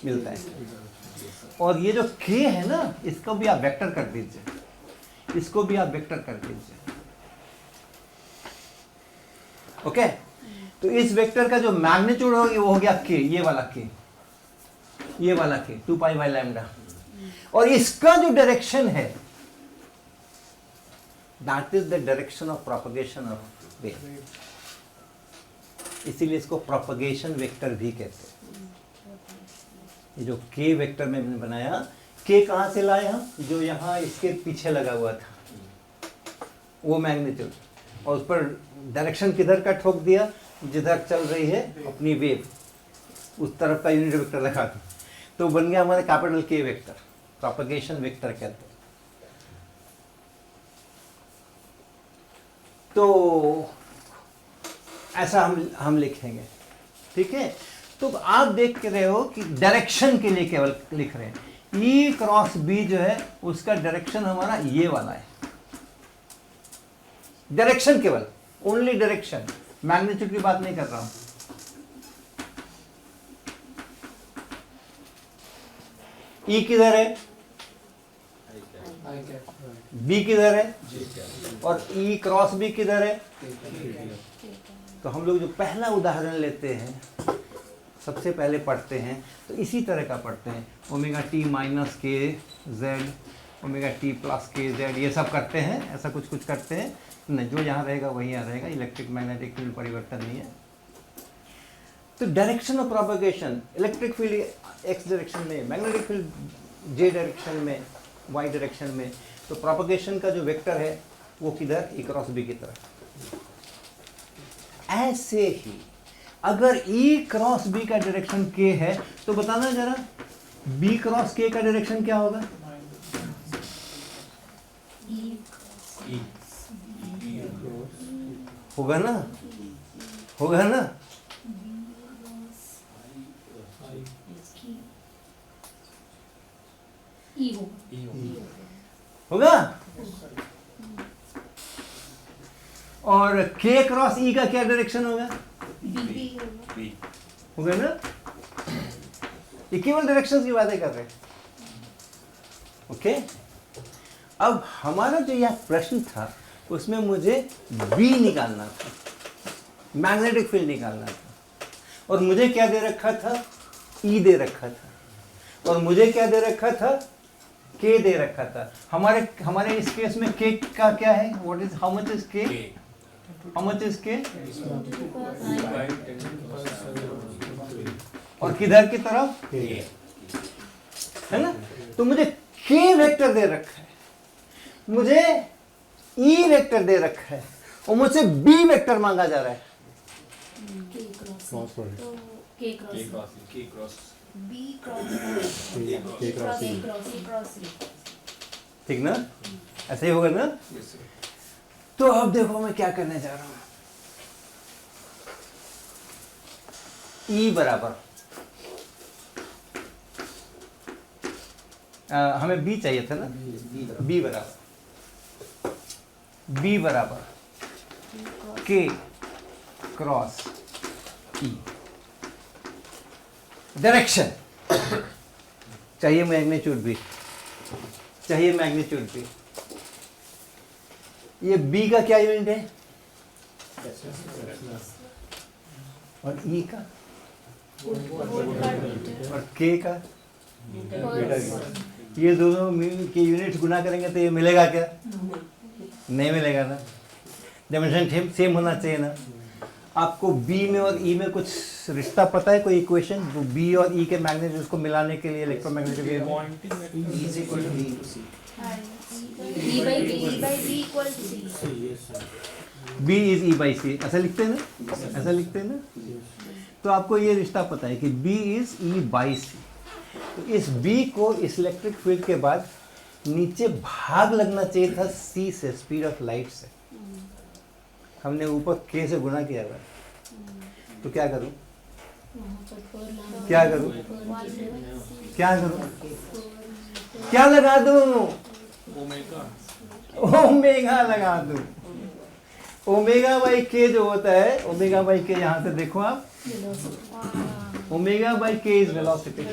मिलता है, और ये जो के है ना इसको भी आप वेक्टर कर दीजिए, इसको भी आप वेक्टर कर दीजिए, ओके। तो इस वेक्टर का जो मैग्नीट्यूड होगा वो हो गया के, ये वाला के, ये वाला के 2 पाई बाय लैम्डा, और इसका जो डायरेक्शन है that is the direction of propagation of wave, इसीलिए इसको प्रोपगेशन वेक्टर भी कहते हैं। ये जो के वेक्टर में मैंने बनाया, के कहां से लाए हम, जो यहाँ इसके पीछे लगा हुआ था वो मैग्नीट्यूड, और उस पर डायरेक्शन किधर का ठोक दिया, जिधर चल रही है अपनी वेव उस तरफ का यूनिट वेक्टर लगा दो, तो बन गया हमारे कैपिटल के वेक्टर, प्रोपगेशन वेक्टर कहते हैं। तो ऐसा हम लिखेंगे, ठीक है। तो आप देख रहे हो कि डायरेक्शन के लिए केवल लिख रहे हैं, ई क्रॉस बी जो है उसका डायरेक्शन हमारा ये वाला है, डायरेक्शन केवल, ओनली डायरेक्शन, मैग्नीट्यूड की बात नहीं कर रहा हूं। ई किधर है, बी किधर है, और ई क्रॉस बी किधर है। तो हम लोग जो पहला उदाहरण लेते हैं, सबसे पहले पढ़ते हैं तो इसी तरह का पढ़ते हैं, ओमेगा टी माइनस के जेड, ओमेगा टी प्लस के जेड, ये सब करते हैं, ऐसा कुछ कुछ करते हैं नहीं, जो यहाँ रहेगा वही यहाँ रहेगा, इलेक्ट्रिक मैग्नेटिक फील्ड परिवर्तन नहीं है। तो direction of propagation, electric field x direction में, मैग्नेटिक फील्ड जे डायरेक्शन में, वाई डायरेक्शन में, तो प्रोपगेशन का जो वेक्टर है वो किधर, ई क्रॉस बी की तरफ। ऐसे ही अगर ई क्रॉस बी का डायरेक्शन के है तो बताना जरा बी क्रॉस के का डायरेक्शन क्या होगा, होगा ना, होगा ना, होगा। और के क्रॉस ई का क्या डायरेक्शन होगा, होगा ना। ये केवल डायरेक्शंस की बातें कर रहे हैं, ओके। अब हमारा जो यह प्रश्न था उसमें मुझे बी निकालना था, मैग्नेटिक फील्ड निकालना था, और मुझे क्या दे रखा था, ई दे रखा था। और मुझे क्या दे रखा था, k दे रखा था। हमारे इस केस में k का क्या है, what is, how much is k, how much is k, और किधर की तरफ है ना। तो मुझे k वेक्टर दे रखा है, मुझे e वेक्टर दे रखा है, और मुझसे b वेक्टर मांगा जा रहा है। K क्रॉस तो K cross B cross C। ठीक ना, ऐसे ही होगा ना। तो अब देखो मैं क्या करने जा रहा हूं, E बराबर हमें B चाहिए था ना, B बराबर K क्रॉस E। डायरेक्शन चाहिए, मैग्नीट्यूड भी चाहिए, मैग्नीट्यूड भी। ये B का क्या यूनिट है, और E का, और K का, ये दोनों के यूनिट गुना करेंगे तो ये मिलेगा क्या, नहीं मिलेगा ना। डायमेंशन सेम होना चाहिए ना। आपको B में और E में कुछ रिश्ता पता है, कोई इक्वेशन वो B और E के मैग्नीट्यूड को मिलाने के लिए electromagnetic wave, E is equal to B into C. E by B equal to C. B is E by C, ऐसा लिखते हैं ना, ऐसा लिखते हैं ना। तो आपको ये रिश्ता पता है कि B is E by C। तो इस B को इस इलेक्ट्रिक फील्ड के बाद नीचे भाग लगना चाहिए था C से, स्पीड ऑफ लाइट से। हमने ऊपर K से गुना किया हुआ है, तो क्या करूं, क्या करूं, क्या करूं, क्या लगा दूं, ओमेगा लगा दूं। ओमेगा बाई के जो होता है, ओमेगा बाई के यहाँ से देखो आप, ओमेगा बाई के इज वेलोसिटी,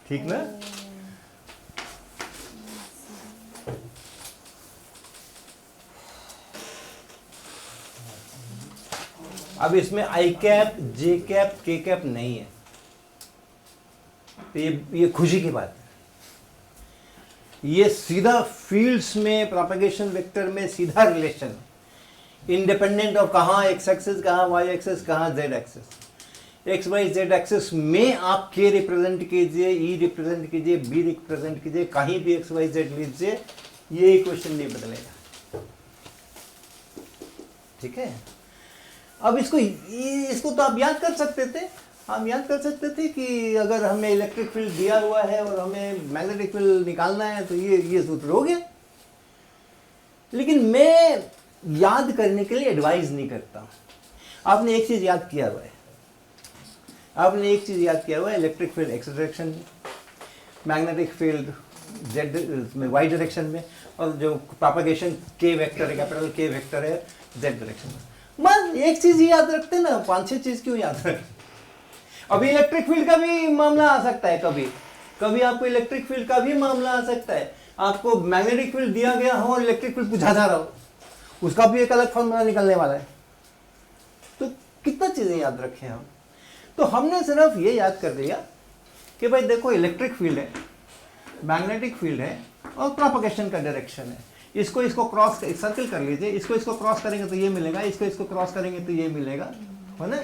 ठीक ना। अब इसमें आई कैप, जे कैप, के कैप नहीं है, तो ये खुशी की बात है। ये सीधा फील्ड्स में, प्रोपगेशन वेक्टर में सीधा रिलेशन, इंडिपेंडेंट ऑफ कहाँ एक्स एक्सिस, कहाँ वाई एक्सिस, कहाँ Z axis. X Y Z axis में आप के रिप्रेजेंट कीजिए, ई रिप्रेजेंट कीजिए, बी रिप्रेजेंट कीजिए, कहीं भी एक्स वाई जेड लीजिए, ये इक्वेशन नहीं बदलेगा, ठीक है। अब इसको तो आप याद कर सकते थे, हम याद कर सकते थे कि अगर हमें इलेक्ट्रिक फील्ड दिया हुआ है और हमें मैग्नेटिक फील्ड निकालना है तो ये सूत्र हो गया। लेकिन मैं याद करने के लिए एडवाइस नहीं करता। आपने एक चीज़ याद किया हुआ है, आपने एक चीज़ याद किया हुआ है, इलेक्ट्रिक फील्ड एक्स डायरेक्शन में, मैग्नेटिक फील्ड जेड में, वाई डायरेक्शन में, और जो प्रोपगेशन के वेक्टर है, कैपिटल के वेक्टर है जेड डायरेक्शन में। बस एक चीज़ ही याद रखते ना, 5-6 चीज़ क्यों याद रखते। अभी इलेक्ट्रिक फील्ड का भी मामला आ सकता है, कभी आपको इलेक्ट्रिक फील्ड का भी मामला आ सकता है। आपको मैग्नेटिक फील्ड दिया गया हो और इलेक्ट्रिक फील्ड पूछा जा रहा हो, उसका भी एक अलग फॉर्मूला निकलने वाला है। तो कितना चीज़ें याद रखें हम। तो हमने सिर्फ ये याद कर दिया कि भाई देखो इलेक्ट्रिक फील्ड है, मैग्नेटिक फील्ड है, और प्रोपगेशन का डायरेक्शन है। इसको क्रॉस सर्कल कर लीजिए, इसको क्रॉस करेंगे तो ये मिलेगा, इसको क्रॉस करेंगे तो ये मिलेगा, है ना।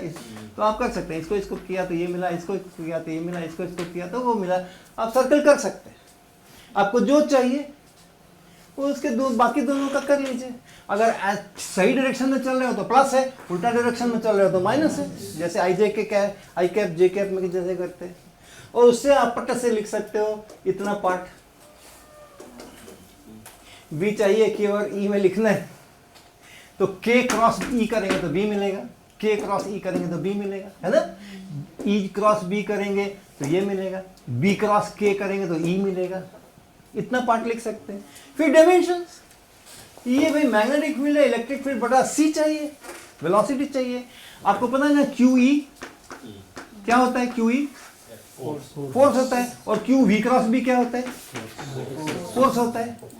तो आप कर सकते हैं, इसको किया तो ये मिला, इसको किया तो ये मिला, इसको किया तो वो मिला। आप सर्कल कर सकते हैं, आपको जो चाहिए वो उसके बाकी दोनों का कर लीजिए। अगर सही डायरेक्शन में चल रहे हो तो प्लस है, उल्टा डायरेक्शन में चल रहे हो तो माइनस है, जैसे आई कैप जे कैप में जैसे करते हैं। और उससे आप पट से लिख सकते हो इतना पार्ट बी चाहिए कि और ई में लिखना है, तो के क्रॉस ई करेंगे तो बी मिलेगा, के क्रॉस ई करेंगे तो बी मिलेगा, है ना। ई क्रॉस बी करेंगे तो ये मिलेगा, बी क्रॉस के करेंगे तो ई मिलेगा। इतना पार्ट लिख सकते हैं। फिर डायमेंशंस, ये भाई मैग्नेटिक फील्ड है, इलेक्ट्रिक फील्ड बटा सी चाहिए, वेलोसिटी चाहिए। आपको पता है ना क्यू ई क्या होता है, क्यू ई फोर्स होता है, और क्यू वी क्रॉस बी क्या होता है, फोर्स होता है।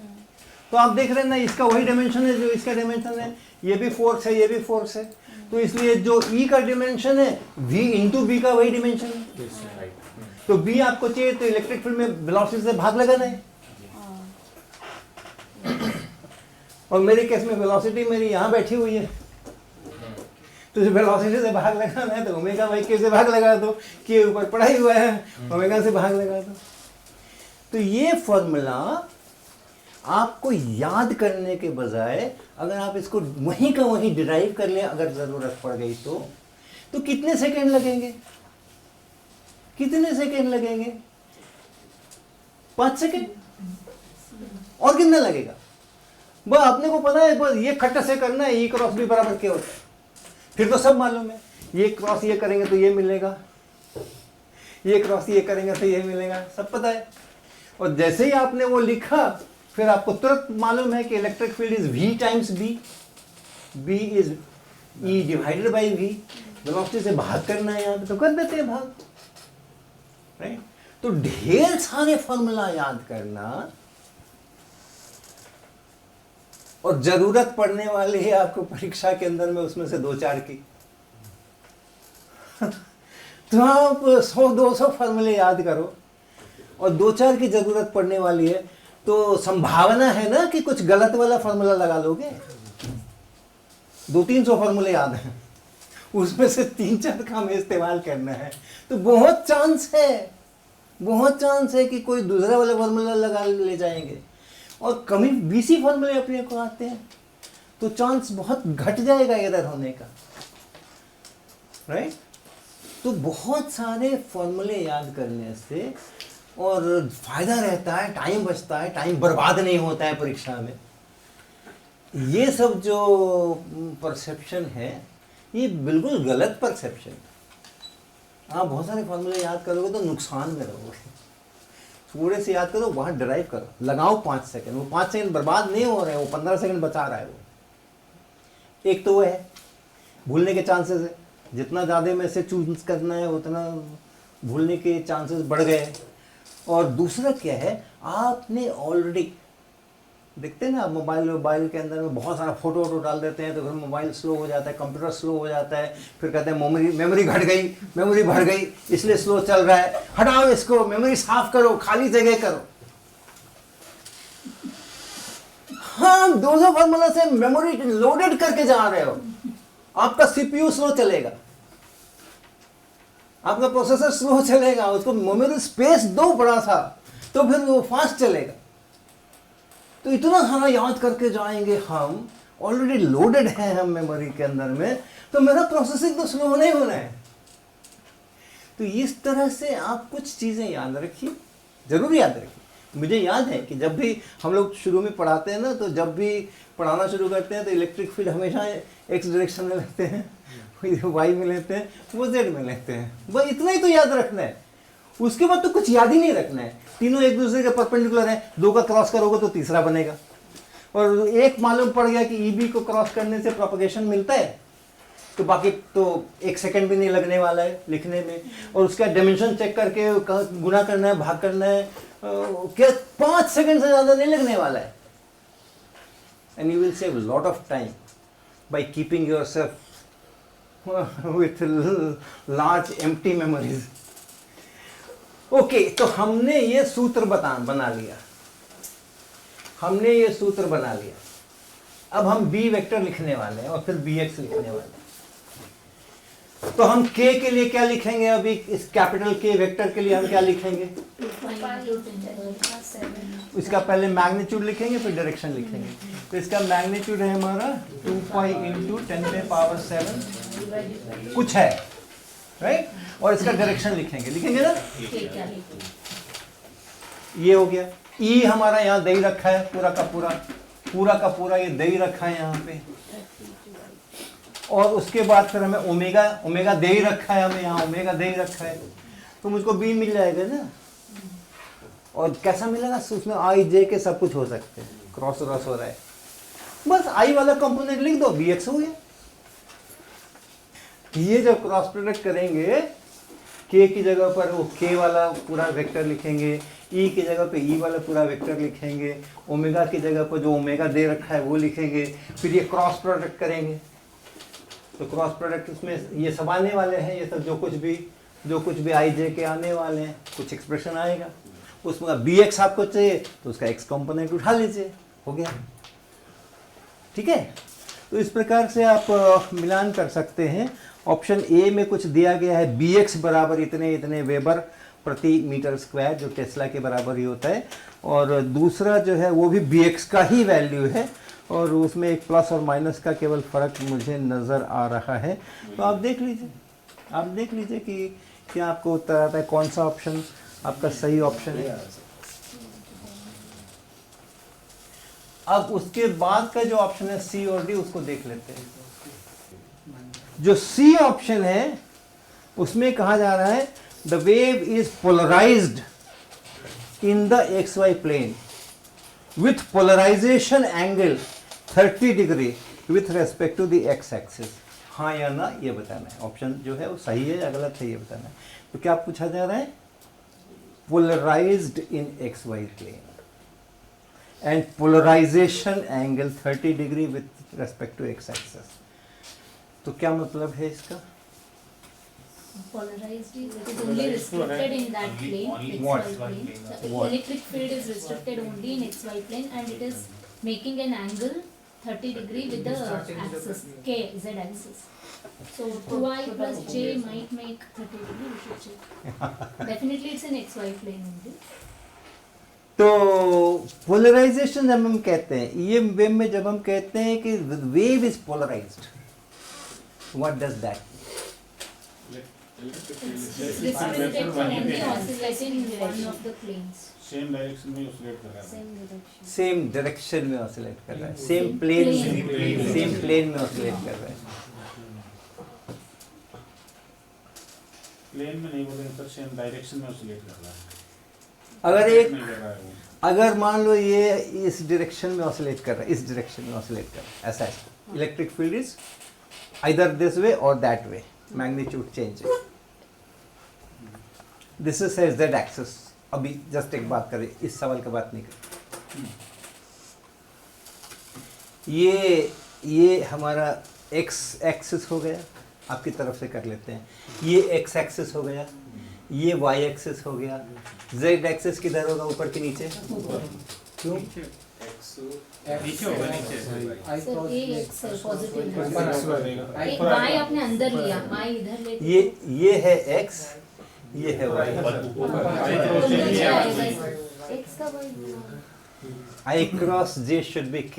तो आप देख रहे हैं ना, इसका वही डायमेंशन है जो इसका डायमेंशन है, ये भी फोर्स है, ये भी फोर्स है। तो इसलिए जो ई का डिमेंशन है v इंटू बी का वही डिमेंशन है। तो b आपको चाहिए तो इलेक्ट्रिक फील्ड में वेलोसिटी से भाग लगाना है। और मेरे केस में वेलोसिटी मेरी यहाँ बैठी हुई है, तो जो वेलोसिटी से भाग लगाना है तो ओमेगा बाई के से भाग लगा दो, के ऊपर पड़ा ही हुआ है, ओमेगा से भाग लगा दो। तो ये फॉर्मूला आपको याद करने के बजाय अगर आप इसको वहीं का वहीं डिराइव कर लें अगर ज़रूरत पड़ गई तो कितने सेकेंड लगेंगे? कितने सेकेंड लगेंगे? 5 सेकेंड। और कितना लगेगा? बस अपने को पता है, बस ये खट्टा से करना है, ई क्रॉस बी बराबर क्या होता है, फिर तो सब मालूम है। ये क्रॉस ये करेंगे तो ये मिलेगा, ये क्रॉस ये करेंगे तो ये मिलेगा, सब पता है। और जैसे ही आपने वो लिखा फिर आपको तुरंत मालूम है कि electric field is v times b, b is e divided by v, velocity से भाग करना है यहाँ पे तो कर देते हैं भाग, राइट। तो ढेर सारे फॉर्मूला याद करना और जरूरत पड़ने वाली है आपको परीक्षा के अंदर में उसमें से 2-4 की तो आप 100-200 फॉर्मूले याद करो और 2-4 की जरूरत पड़ने वाली है तो संभावना है ना कि कुछ गलत वाला फॉर्मूला लगा लोगे। 200-300 फॉर्मूले याद हैं, उसमें से 3-4 का हमें इस्तेमाल करना है, तो बहुत चांस है कि कोई दूसरा वाला फॉर्मूला लगा ले जाएंगे। और कभी 20 फॉर्मूले अपने को आते हैं तो चांस बहुत घट जाएगा एरर होने का, राइट। तो बहुत सारे फॉर्मूले याद करने से और फायदा रहता है, टाइम बचता है, टाइम बर्बाद नहीं होता है परीक्षा में। ये सब जो परसेप्शन है ये बिल्कुल गलत परसेप्शन है। आप बहुत सारे फॉर्मूले याद करोगे तो नुकसान में रहोगे। थोड़े से याद करो, वहाँ ड्राइव करो, लगाओ 5 सेकंड, वो 5 सेकंड बर्बाद नहीं हो रहे हैं, वो 15 सेकंड बचा रहा है वो। एक तो वो है भूलने के चांसेस है, जितना ज़्यादा में से चूज करना है उतना भूलने के चांसेस बढ़ गए। और दूसरा क्या है, आपने ऑलरेडी देखते हैं ना आप मोबाइल के अंदर में बहुत सारा फोटो वोटो डाल देते हैं तो फिर मोबाइल स्लो हो जाता है, कंप्यूटर स्लो हो जाता है, फिर कहते हैं मेमोरी घट गई, मेमोरी बढ़ गई इसलिए स्लो चल रहा है, हटाओ इसको, मेमोरी साफ करो, खाली जगह करो। हाँ, 200 फॉर्मूला से मेमोरी लोडेड करके जा रहे हो, आपका सीपीयू स्लो चलेगा, आपका प्रोसेसर स्लो चलेगा, उसको मेमोरी स्पेस दो बड़ा सा तो फिर वो फास्ट चलेगा। तो इतना सारा याद करके जाएंगे हम, ऑलरेडी लोडेड है हम मेमोरी के अंदर में, तो मेरा प्रोसेसिंग तो स्लो नहीं होना है। तो इस तरह से आप कुछ चीज़ें याद रखिए, जरूर याद रखिए। मुझे याद है कि जब भी हम लोग शुरू में पढ़ाते हैं ना, तो जब भी पढ़ाना शुरू करते हैं तो इलेक्ट्रिक फील्ड हमेशा एक्स डायरेक्शन में लेते हैं, वाई में लेते हैं, वो जेड में लेते हैं, बस इतना ही तो याद रखना है। उसके बाद तो कुछ याद ही नहीं रखना है, तीनों एक दूसरे के परपेंडिकुलर हैं, 2 का क्रॉस करोगे तो तीसरा बनेगा। और एक मालूम पड़ गया कि ईबी को क्रॉस करने से प्रोपगेशन मिलता है, तो बाकी तो 1 सेकंड भी नहीं लगने वाला है लिखने में। और उसका डायमेंशन चेक करके गुना करना है, भाग करना है, क्या 5 सेकंड से ज़्यादा नहीं लगने वाला है। And you will save lot of time by keeping yourself with large empty memories. Okay, तो हमने ये सूत्र बना लिया, हमने ये सूत्र बना लिया। अब हम बी वेक्टर लिखने वाले हैं और फिर बी एक्स लिखने वाले हैं। तो हम के के लिए क्या लिखेंगे? अभी इस कैपिटल के वेक्टर के लिए हम क्या लिखेंगे? इसका पहले मैग्नीट्यूड लिखेंगे फिर डायरेक्शन लिखेंगे। तो इसका मैग्नीट्यूड है हमारा 2 पाई इंटू 10⁻⁷ कुछ है, राइट। और इसका डायरेक्शन लिखेंगे ना, ये हो गया। ई हमारा यहाँ दे ही रखा है, पूरा का पूरा ये दे ही रखा है यहाँ पे। और उसके बाद फिर हमें ओमेगा दे ही रखा है, हमें यहाँ ओमेगा दे ही रखा है, तो मुझको बी मिल जाएगा ना। और कैसा मिलेगा? उसमें आई जे के सब कुछ हो सकते हैं, क्रॉस व्रॉस हो रहा है, बस आई वाला कंपोनेंट लिख दो, बी एक्स हो गया। ये जब क्रॉस प्रोडक्ट करेंगे, के की जगह पर वो के वाला पूरा वेक्टर लिखेंगे, ई की जगह पे ई वाला पूरा वेक्टर लिखेंगे, ओमेगा की जगह पर जो ओमेगा दे रखा है वो लिखेंगे, फिर ये क्रॉस प्रोडक्ट करेंगे। तो क्रॉस प्रोडक्ट इसमें ये सब आने वाले हैं, ये सब जो कुछ भी आई जे के आने वाले हैं, कुछ एक्सप्रेशन आएगा उसमें बी एक्स आपको चाहिए तो उसका एक्स कंपोनेंट उठा लीजिए, हो गया। ठीक है, तो इस प्रकार से आप मिलान कर सकते हैं। ऑप्शन ए में कुछ दिया गया है बी एक्स बराबर इतने इतने वेबर प्रति मीटर स्क्वायर, जो टेस्ला के बराबर ही होता है, और दूसरा जो है वो भी बी एक्स का ही वैल्यू है, और उसमें एक प्लस और माइनस का केवल फ़र्क मुझे नज़र आ रहा है। तो आप देख लीजिए कि क्या आपको उत्तर आता है, कौन सा ऑप्शन आपका सही ऑप्शन है। अब उसके बाद का जो ऑप्शन है सी और डी, उसको देख लेते हैं। जो सी ऑप्शन है उसमें कहा जा रहा है the wave is polarised in the X Y plane with polarisation angle 30 degree with respect to the X axis. हाँ या ना ये बताना है। ऑप्शन जो है वो सही है या गलत है ये बताना है। तो क्या पूछा जा रहा है, polarised in X Y plane and polarization angle 30 degree with respect to x axis। तो क्या मतलब है इसका? Polarized is it is only restricted in that plane, What? XY plane. The What? electric field is restricted only in XY plane and it is making an angle 30 degree with the axis K, Z axis. So 2i plus j might make 30 degree, we should check. Definitely it's in XY plane only. तो polarisation जब हम कहते हैं, ये wave में जब हम कहते हैं कि wave is polarised, what does that? It's restricted to only oscillating in one of the planes. Same direction में ऑसिलेट कर रहा है। Same direction. सेम डायरेक्शन में ऑसिलेट कर रहा है, सेम प्लेन में ऑसिलेट कर रहा है। प्लेन में नहीं बोलेंगे सर, सेम डायरेक्शन में ऑसिलेट कर रहा है। अगर मान लो ये इस डायरेक्शन में ऑसिलेट कर रहा है, इस डायरेक्शन में ऑसिलेट कर रहा है, ऐसा है, electric field is either this way or that way, magnitude change. This is Z axis. अभी जस्ट एक बात करें, इस सवाल का बात नहीं करें। ये हमारा एक्स एक्सिस हो गया, आपकी तरफ से कर लेते हैं। ये एक्स एक्सिस हो गया, ये वाई एक्सिस हो गया। जेड एक्सिस किधर होगा, ऊपर के नीचे? क्यों? नीचे होगा, नीचे। सर ये x है पॉजिटिव है, एक y आपने अंदर लिया, y इधर लेके ये है x, ये है y। x का y I cross j should be k।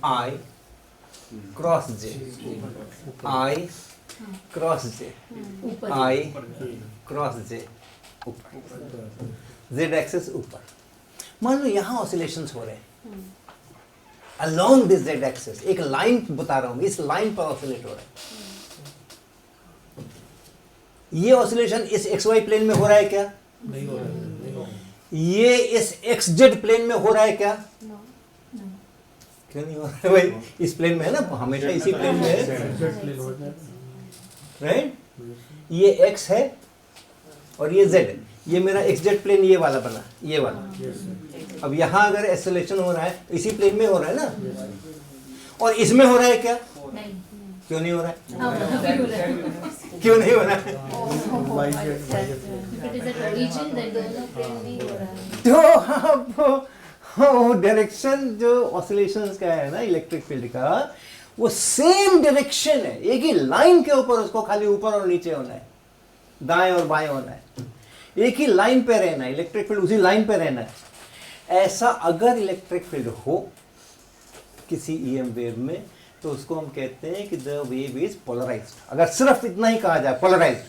I cross j, I cross j, ऊपर I cross j, z axis ऊपर। मान लो यहाँ ऑसिलेशंस हो रहे हैं अलोंग दिस z एक्सिस, एक लाइन बता रहा हूँ, इस लाइन पर ऑसिलेट हो रहा है। ये ऑसिलेशन इस xy प्लेन में हो रहा है क्या? नहीं हो रहा है। ये इस xz प्लेन में हो रहा है क्या? नो नो क्यों नहीं हो रहा है भाई? इस प्लेन में है ना, हमेशा इसी प्लेन में है, राइट? ये x है और ये z है, ये मेरा xz प्लेन ये वाला बना, ये वाला। अब यहाँ अगर एक्सेलेरेशन हो रहा है तो इसी प्लेन में हो रहा है ना, और इसमें हो रहा है क्या? नहीं क्यों नहीं हो रहा है? अभी हो रहा है। क्यों नहीं हो रहा है? If it is at origin then दोनों plane में हो रहा है। तो डायरेक्शन जो ऑसिलेशंस का है ना इलेक्ट्रिक फील्ड का, वो सेम डायरेक्शन है, एक ही लाइन के ऊपर, उसको खाली ऊपर और नीचे होना है, दाएं और बाएं होना है, एक ही लाइन पे रहना है, इलेक्ट्रिक फील्ड उसी लाइन पे रहना है। ऐसा अगर इलेक्ट्रिक फील्ड हो किसी ईएम वेव में, तो उसको हम कहते हैं कि द वेव इज पोलराइज्ड। अगर सिर्फ इतना ही कहा जाए पोलराइज्ड,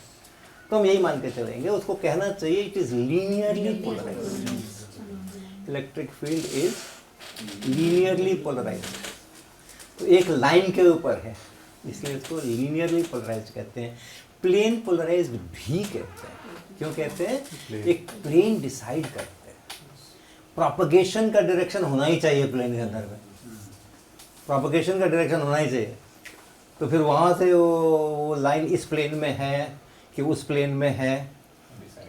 तो हम यही मान के चलेंगे, उसको कहना चाहिए it is linearly polarised. Electric field is linearly polarised. तो एक लाइन के ऊपर है, इसलिए इसको लीनियरली पोलराइज्ड कहते हैं। प्लेन पोलराइज्ड भी कहते हैं। क्यों कहते हैं? एक प्लेन डिसाइड करते हैं, प्रोपगेशन का डायरेक्शन होना ही चाहिए प्लेन के अंदर में, प्रोपगेशन का डायरेक्शन होना ही चाहिए। तो फिर वहाँ से वो लाइन इस प्लेन में है कि उस प्लेन में है,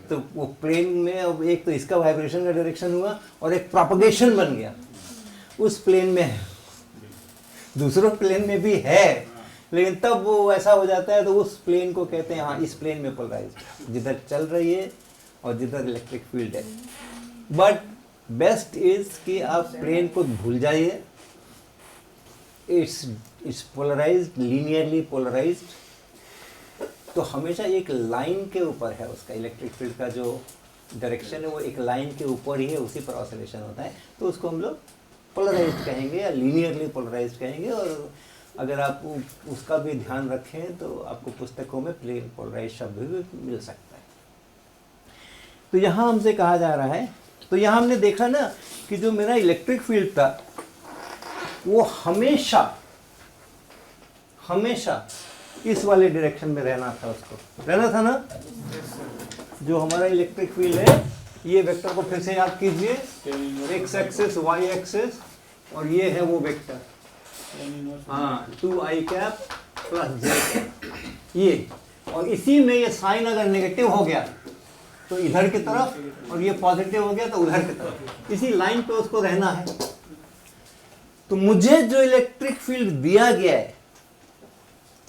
तो वो प्लेन में अब एक तो इसका वाइब्रेशन का डायरेक्शन हुआ और एक प्रोपगेशन बन गया, उस प्लेन में है, दूसरों प्लेन में भी है, लेकिन तब वो ऐसा हो जाता है तो उस प्लेन को कहते हैं हाँ इस प्लेन में पोलराइज्ड, जिधर चल रही है और जिधर इलेक्ट्रिक फील्ड है। बट बेस्ट इज कि आप प्लेन को भूल जाइए, इट्स पोलराइज्ड, लीनियरली पोलराइज्ड। तो हमेशा एक लाइन के ऊपर है उसका इलेक्ट्रिक फील्ड का जो डायरेक्शन है वो एक लाइन के ऊपर ही है, उसी पर ऑसिलेशन होता है, तो उसको हम लोग पोलराइज्ड कहेंगे या लीनियरली पोलराइज्ड कहेंगे। और अगर आप उसका भी ध्यान रखें तो आपको पुस्तकों में प्लेन पोलराइज्ड शब्द भी मिल सकता है। तो यहाँ हमसे कहा जा रहा है, तो यहाँ हमने देखा ना कि जो मेरा इलेक्ट्रिक फील्ड था वो हमेशा हमेशा इस वाले डायरेक्शन में रहना था, उसको रहना था ना। जो हमारा इलेक्ट्रिक फील्ड है ये वेक्टर को फिर से याद कीजिए, एक्स एक्सिस वाई एक्सिस, और ये है वो वेक्टर हाँ 2i कैप प्लस j ये, और इसी में ये साइन अगर नेगेटिव हो गया तो इधर की तरफ और ये पॉजिटिव हो गया तो उधर की तरफ, इसी लाइन पे उसको रहना है। तो मुझे जो इलेक्ट्रिक फील्ड दिया गया है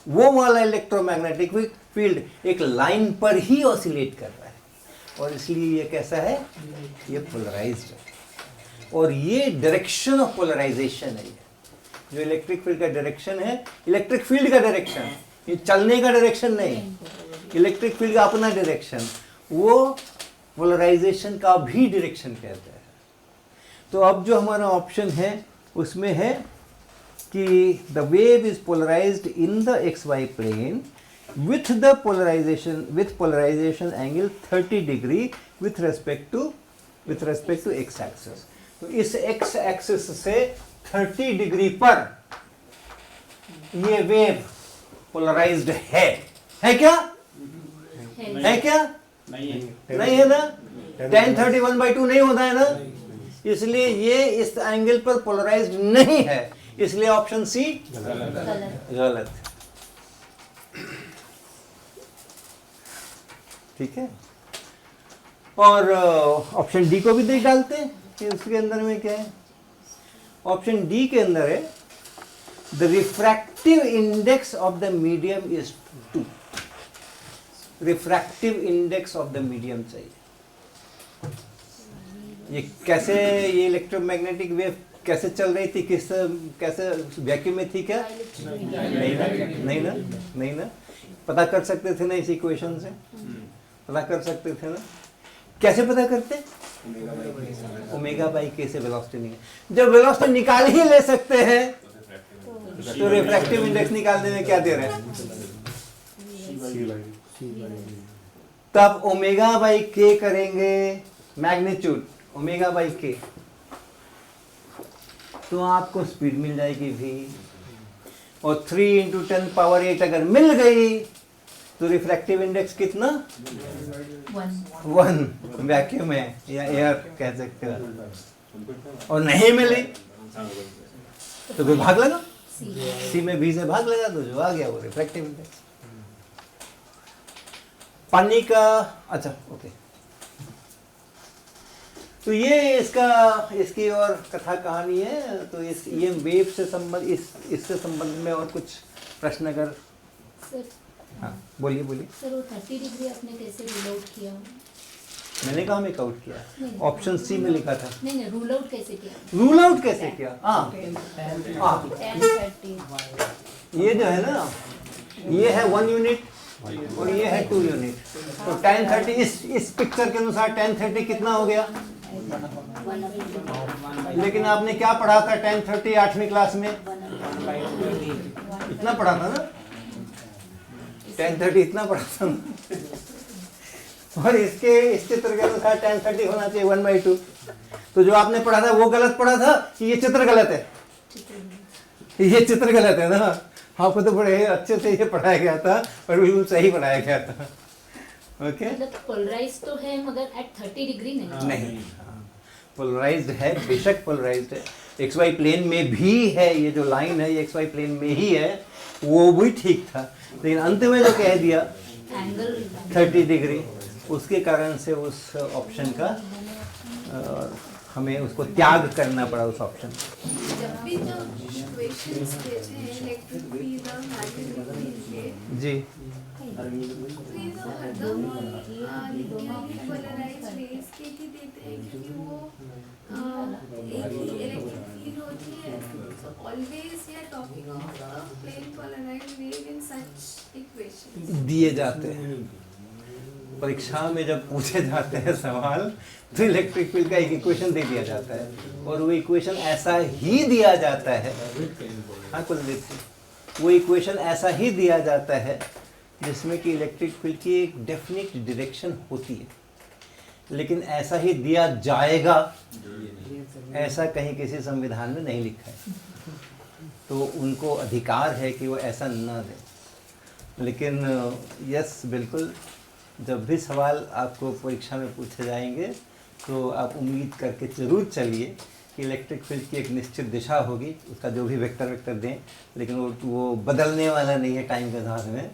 वो वाला इलेक्ट्रोमैग्नेटिक फील्ड एक लाइन पर ही ऑसिलेट कर रहा है, और इसलिए ये कैसा है, ये पोलराइज्ड है। और ये डायरेक्शन ऑफ पोलराइजेशन है, जो इलेक्ट्रिक फील्ड का डायरेक्शन है, इलेक्ट्रिक फील्ड का डायरेक्शन, ये चलने का डायरेक्शन नहीं, इलेक्ट्रिक फील्ड का अपना डायरेक्शन, वो पोलराइजेशन का भी डायरेक्शन कहते हैं। तो अब जो हमारा ऑप्शन है उसमें है कि the wave is polarised in the X Y plane with the polarization angle 30 degree with respect to x axis। तो इस x axis से 30 डिग्री पर ये वेव पोलराइज्ड है क्या? है क्या? नहीं है, नहीं है ना, tan 31/2 नहीं होता है ना, इसलिए ये इस एंगल पर पोलराइज्ड नहीं है, इसलिए ऑप्शन सी गलत। ठीक है, और ऑप्शन डी को भी देख डालते हैं कि उसके अंदर में क्या है। ऑप्शन डी के अंदर है the refractive index of the medium is 2। Refractive index of the medium चाहिए। ये कैसे, ये इलेक्ट्रोमैग्नेटिक वेव कैसे चल रही थी, कैसे वैक्यूम में थी क्या? नहीं ना, पता कर सकते थे ना इस इक्वेशन से, पता कर सकते थे ना। कैसे पता करते? ओमेगा बाई के से वेलोसिटी निकाल, जब वेलोसिटी निकाल ही ले सकते हैं तो रिफ्रैक्टिव इंडेक्स निकालने में क्या दे रहे हैं? तब ओमेगा बाई के करेंगे मैग्नीट्यूड ओमेगा बाई के, तो आपको स्पीड मिल जाएगी भी, और 3 × 10⁸ अगर मिल गई तो रिफ्रैक्टिव इंडेक्स कितना? 1 वैक्यूम है या एयर कह सकते हो। और नहीं मिली तो फिर भाग लगा, सी में भी से भाग लगा तो जो आ गया वो रिफ्रैक्टिव इंडेक्स। पानी का, अच्छा ओके, तो ये इसकी और कथा कहानी है। तो ये वेव से संबंध, इससे संबंध में और कुछ प्रश्न अगर? सर हाँ बोलिए। सर वो 30 डिग्री आपने कैसे रूल आउट किया? मैंने कहा मेक आउट किया, नहीं। ऑप्शन सी में लिखा था। नहीं रूल आउट कैसे किया? रूल आउट कैसे किया? हाँ 10-30 ये जो है ना, ये है 1 यूनिट और ये है 2 यूनिट। तो tan 30 इस पिक्चर के अनुसार tan 30 कितना हो गया? लेकिन आपने क्या पढ़ा था tan 30 8वीं क्लास में? इतना पढ़ा था ना, tan 30 इतना पढ़ा था ना। और इस चित्र के अनुसार tan 30 होना चाहिए 1/2। तो जो आपने पढ़ा था वो गलत पढ़ा था कि ये चित्र गलत है? ये चित्र गलत है ना, आपको तो बड़े अच्छे से ये पढ़ाया गया था और बिल्कुल सही पढ़ाया गया था। ओके, मतलब पोलराइज तो है मगर एट 30 डिग्री नहीं। पोलराइज्ड है, बेशक पोलराइज्ड है, एक्स वाई प्लेन में भी है। ये जो लाइन है ये एक्स वाई प्लेन में ही है, वो भी ठीक था, लेकिन अंत में जो कह दिया एंगल 30 डिग्री, उसके कारण से उस ऑप्शन का हमें उसको त्याग करना पड़ा, उस ऑप्शन। जब भी जो इक्वेशंस देते हैं इलेक्ट्रिक फील्ड और मैग्नेटिक फील्ड के, जी तो ये तो हरदम लिनियरली पोलराइज्ड रेज के ही देते हैं, क्योंकि वो एक ही इलेक्ट्रिक फील्ड होती है. So always we are talking of a plane polarized wave in such equations. दिए जाते हैं परीक्षा में, जब पूछे जाते हैं सवाल तो इलेक्ट्रिक फील्ड का एक इक्वेशन दे दिया जाता है और वो इक्वेशन ऐसा ही दिया जाता है. हाँ कुलदीप जी, वो इक्वेशन ऐसा ही दिया जाता है जिसमें कि इलेक्ट्रिक फील्ड की एक डेफिनेट डायरेक्शन होती है, लेकिन ऐसा ही दिया जाएगा ऐसा कहीं किसी संविधान में नहीं लिखा है. तो उनको अधिकार है कि वो ऐसा न दें. लेकिन यस बिल्कुल, जब भी सवाल आपको परीक्षा में पूछे जाएंगे तो आप उम्मीद करके जरूर चलिए कि इलेक्ट्रिक फील्ड की एक निश्चित दिशा होगी, उसका जो भी वेक्टर दें, लेकिन वो बदलने वाला नहीं है टाइम के साथ में,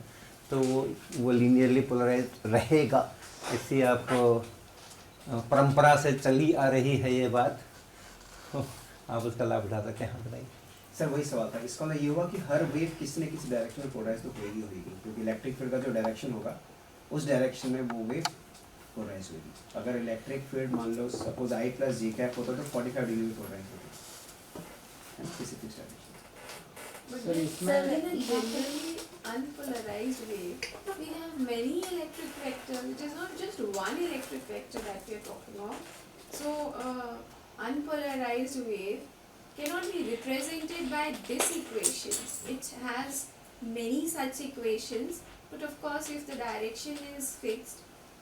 तो वो लीनियरली पोलराइज रहेगा. इससे आप परंपरा से चली आ रही है ये बात, आप उसका लाभ उठा सकते हैं. हाँ बताइए सर, वही सवाल था. इसका मतलब ये हुआ कि हर वेव किसी न किसी डायरेक्शन में पोलराइज तो होगी, क्योंकि इलेक्ट्रिक फील्ड का जो डायरेक्शन होगा उस डायरेक्शन में वो वेव पोलराइज होगी. अगर इलेक्ट्रिक फील्ड मान लो सपोज I + j कैप होता तो 45 डिग्री में पोलराइज होगी किसी fix direction. But in a generally unpolarized wave, we have many electric vectors. It is not just one electric vector that we are talking of. So, unpolarized wave cannot be represented by this equation. It has many such equations, but of course, if the direction is fixed,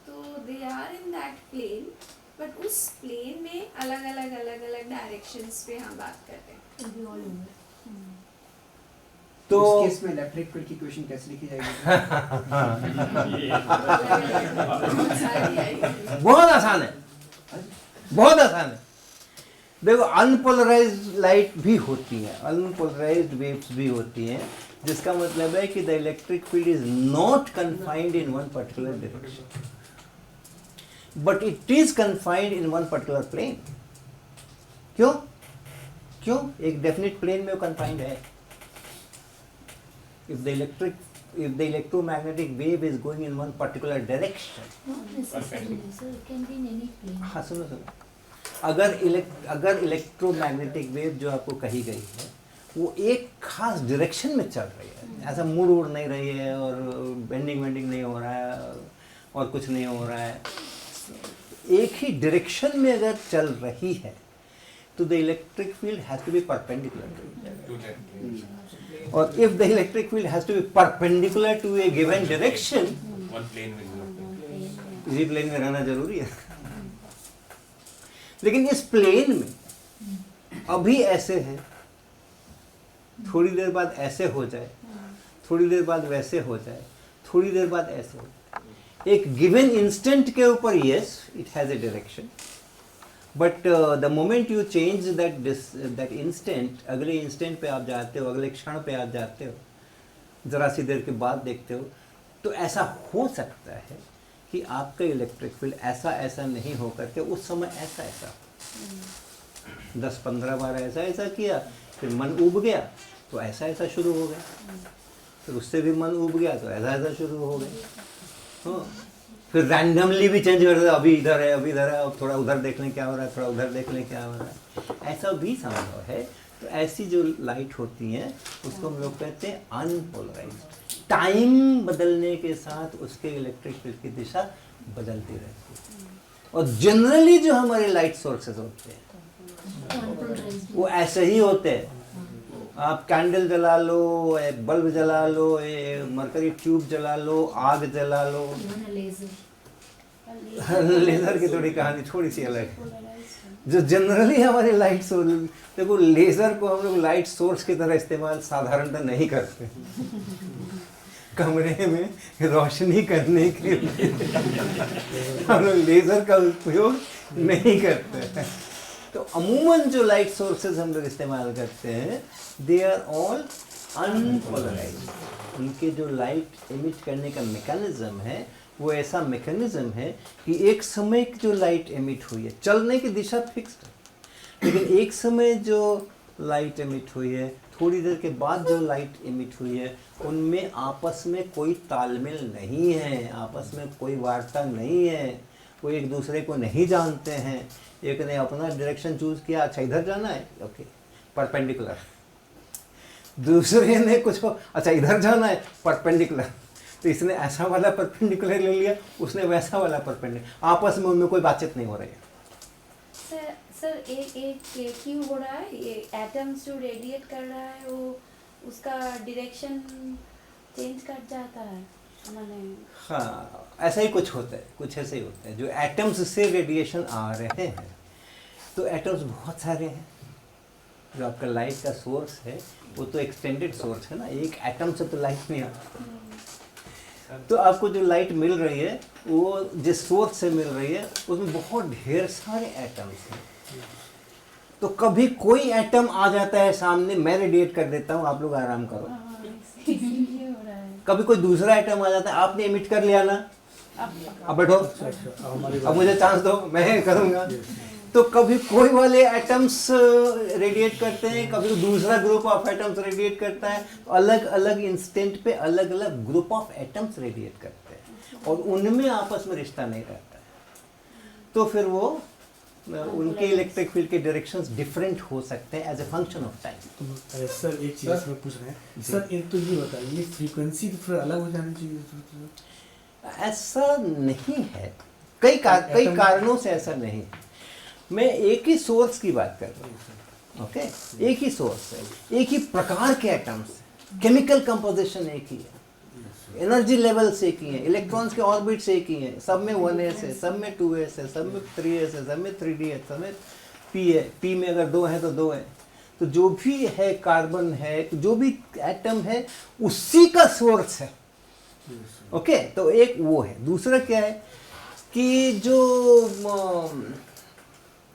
so they are in that plane. But उस plane में अलग-अलग directions पे हम बात करते हैं. तो उस केस में इलेक्ट्रिक फील्ड की इक्वेशन कैसे लिखी जाएगी? बहुत सारी आएगी. बहुत आसान है, बहुत आसान है. देखो, अनपोलराइज्ड लाइट भी होती है, अनपोलराइज्ड वेव्स भी होती हैं, जिसका मतलब है कि the electric field is not confined in one particular direction, but it is confined in one particular plane. क्यों? एक डेफिनेट प्लेन में वो कन्फाइंड है. If the electromagnetic wave is going in one particular direction. Not necessarily, sir. It can be in any plane. हाँ सुनो. अगर electromagnetic wave जो आपको कही गई है वो एक खास डायरेक्शन में चल रही है, ऐसा मुड़ नहीं रही है और बेंडिंग नहीं हो रहा है और कुछ नहीं हो रहा है, एक ही डायरेक्शन में अगर चल रही है तो the electric field has to be perpendicular. और if the electric field has to be perpendicular to a given direction, one plane में इसी प्लेन में रहना जरूरी है. लेकिन इस प्लेन में अभी ऐसे है, थोड़ी देर बाद ऐसे हो जाए, थोड़ी देर बाद वैसे हो जाए, थोड़ी देर बाद ऐसे हो जाए. एक गिवन इंस्टेंट के ऊपर yes it has a direction, but the moment you change that instant, अगले इंस्टेंट पे आप जाते हो, अगले क्षण पे आप जाते हो, ज़रा सी देर के बाद देखते हो, तो ऐसा हो सकता है कि आपका इलेक्ट्रिक फील्ड ऐसा नहीं हो करके उस समय ऐसा 10-15 बार ऐसा किया, फिर मन उब गया तो ऐसा शुरू हो गया, फिर उससे भी मन उब गया तो ऐसा शुरू हो गया. हाँ, फिर रैंडमली भी चेंज कर देता, अभी इधर है, अब थोड़ा उधर देख लें क्या हो रहा है, थोड़ा उधर देख लें क्या हो रहा है, ऐसा भी संभव है. तो ऐसी जो लाइट होती हैं उसको हम लोग कहते हैं अनपोलराइज्ड. टाइम बदलने के साथ उसके इलेक्ट्रिक फील्ड की दिशा बदलती रहती है. और जनरली जो हमारे लाइट सोर्सेज होते हैं वो ऐसे ही होते हैं. आप कैंडल जला लो, एक बल्ब जला लो, मरकरी ट्यूब जला लो, आग जला लो, लेजर की थोड़ी कहानी थोड़ी सी अलग है. जो जनरली हमारे लाइट सोर्स, देखो लेजर को हम लोग लाइट सोर्स की तरह इस्तेमाल साधारणतः नहीं करते. कमरे में रोशनी करने के लिए हम लोग लेजर का उपयोग नहीं करते. तो अमूमन जो लाइट सोर्सेज हम लोग इस्तेमाल करते हैं दे आर ऑल अनपोलराइज्ड. उनके जो लाइट एमिट करने का मैकेनिज्म है वो ऐसा मैकेनिज्म है कि एक समय जो लाइट एमिट हुई है, चलने की दिशा फिक्स्ड है, लेकिन एक समय जो लाइट एमिट हुई है, थोड़ी देर के बाद जो लाइट एमिट हुई है उनमें आपस में कोई तालमेल नहीं है, आपस में कोई वार्ता नहीं है, वो एक दूसरे को नहीं जानते हैं। एक ने अपना डायरेक्शन चूज किया, अच्छा इधर जाना है, ओके परपेंडिकुलर। दूसरे ने कुछ अच्छा इधर जाना है, परपेंडिकुलर। तो इसने ऐसा वाला परपेंडिकुलर ले लिया, उसने वैसा वाला परपेंडिकुलर, आपस में उनमें कोई बातचीत नहीं हो रही है। सर एक क्यों हो रहा है, ये एटम्स जो रेडिएट कर रहा है वो उसका डायरेक्शन चेंज कर जाता है माने। हाँ ऐसा ही कुछ होता है, कुछ ऐसे ही होता है। जो एटम्स से रेडिएशन आ रहे हैं, तो एटम्स बहुत सारे हैं। जो आपका लाइट का सोर्स है वो तो एक्सटेंडेड सोर्स है ना, एक एटम से तो लाइट नहीं आता। तो आपको जो लाइट मिल रही है वो जिस सोर्स से मिल रही है उसमें बहुत ढेर सारे एटम्स हैं। तो कभी कोई एटम आ जाता है सामने, मैं रेडिएट कर देता हूँ, आप लोग आराम करो। इसीलिए हो रहा है। कभी कोई दूसरा एटम आ जाता है, आपने इमिट कर लिया ना, अब बैठो, अब मुझे चांस दो, मैं करूँगा। तो कभी कोई वाले एटम्स रेडिएट करते हैं, कभी दूसरा ग्रुप ऑफ एटम्स रेडिएट करता है। तो अलग अलग इंस्टेंट पे अलग अलग ग्रुप ऑफ एटम्स रेडिएट करते हैं और उनमें आपस में रिश्ता नहीं रहता है। तो फिर वो उनके इलेक्ट्रिक फील्ड के डायरेक्शंस डिफरेंट हो सकते हैं as a function of time. Sir एक चीज़ इसमें पूछ रहे हैं सर, एक तो ये बताइए फ्रीक्वेंसी तो फिर अलग हो जानी चाहिए? ऐसा नहीं है, कई कारणों से ऐसा नहीं है। मैं एक ही सोर्स की बात कर रहा हूँ, ओके? एक ही सोर्स है, एक ही प्रकार के एटम्स, केमिकल कंपोजिशन एक ही है, एनर्जी लेवल्स एक ही हैं, इलेक्ट्रॉन्स के ऑर्बिट्स एक ही हैं, सब में 1s है, सब में 2s है, सब में 3s है, सब में 3d है, सब में p है, p में अगर 2 है तो 2 है। तो जो भी है कार्बन है, जो भी एटम है उसी का सोर्स है, ओके? तो एक वो है। दूसरा क्या है कि जो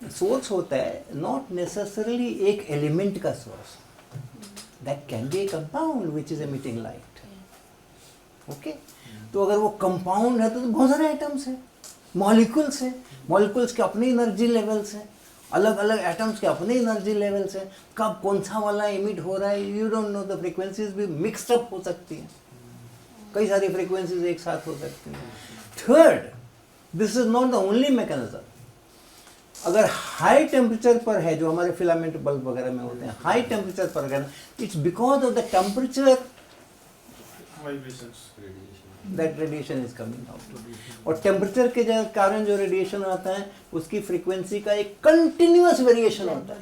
सोर्स होता है नॉट नेसेसरली एक एलिमेंट का source, that can be A compound which is emitting light, okay? तो अगर वो कंपाउंड है तो बहुत सारे एटम्स हैं, मॉलिक्यूल्स हैं, मॉलिक्यूल्स के अपने एनर्जी लेवल्स हैं, अलग अलग एटम्स के अपने एनर्जी लेवल्स हैं। कब कौन सा वाला इमिट हो रहा है you don't know, the frequencies भी मिक्सड अप हो सकती हैं, कई सारी फ्रीक्वेंसीज एक साथ हो सकती हैं। Third, this is not the only mechanism. अगर हाई टेम्परेचर पर है, जो हमारे फिलामेंट बल्ब वगैरह में होते हैं, हाई टेम्परेचर पर अगर it's because of the temperature that radiation is coming out. और टेम्परेचर के कारण जो रेडिएशन आता है उसकी फ्रीक्वेंसी का एक कंटिन्यूअस वेरिएशन होता है।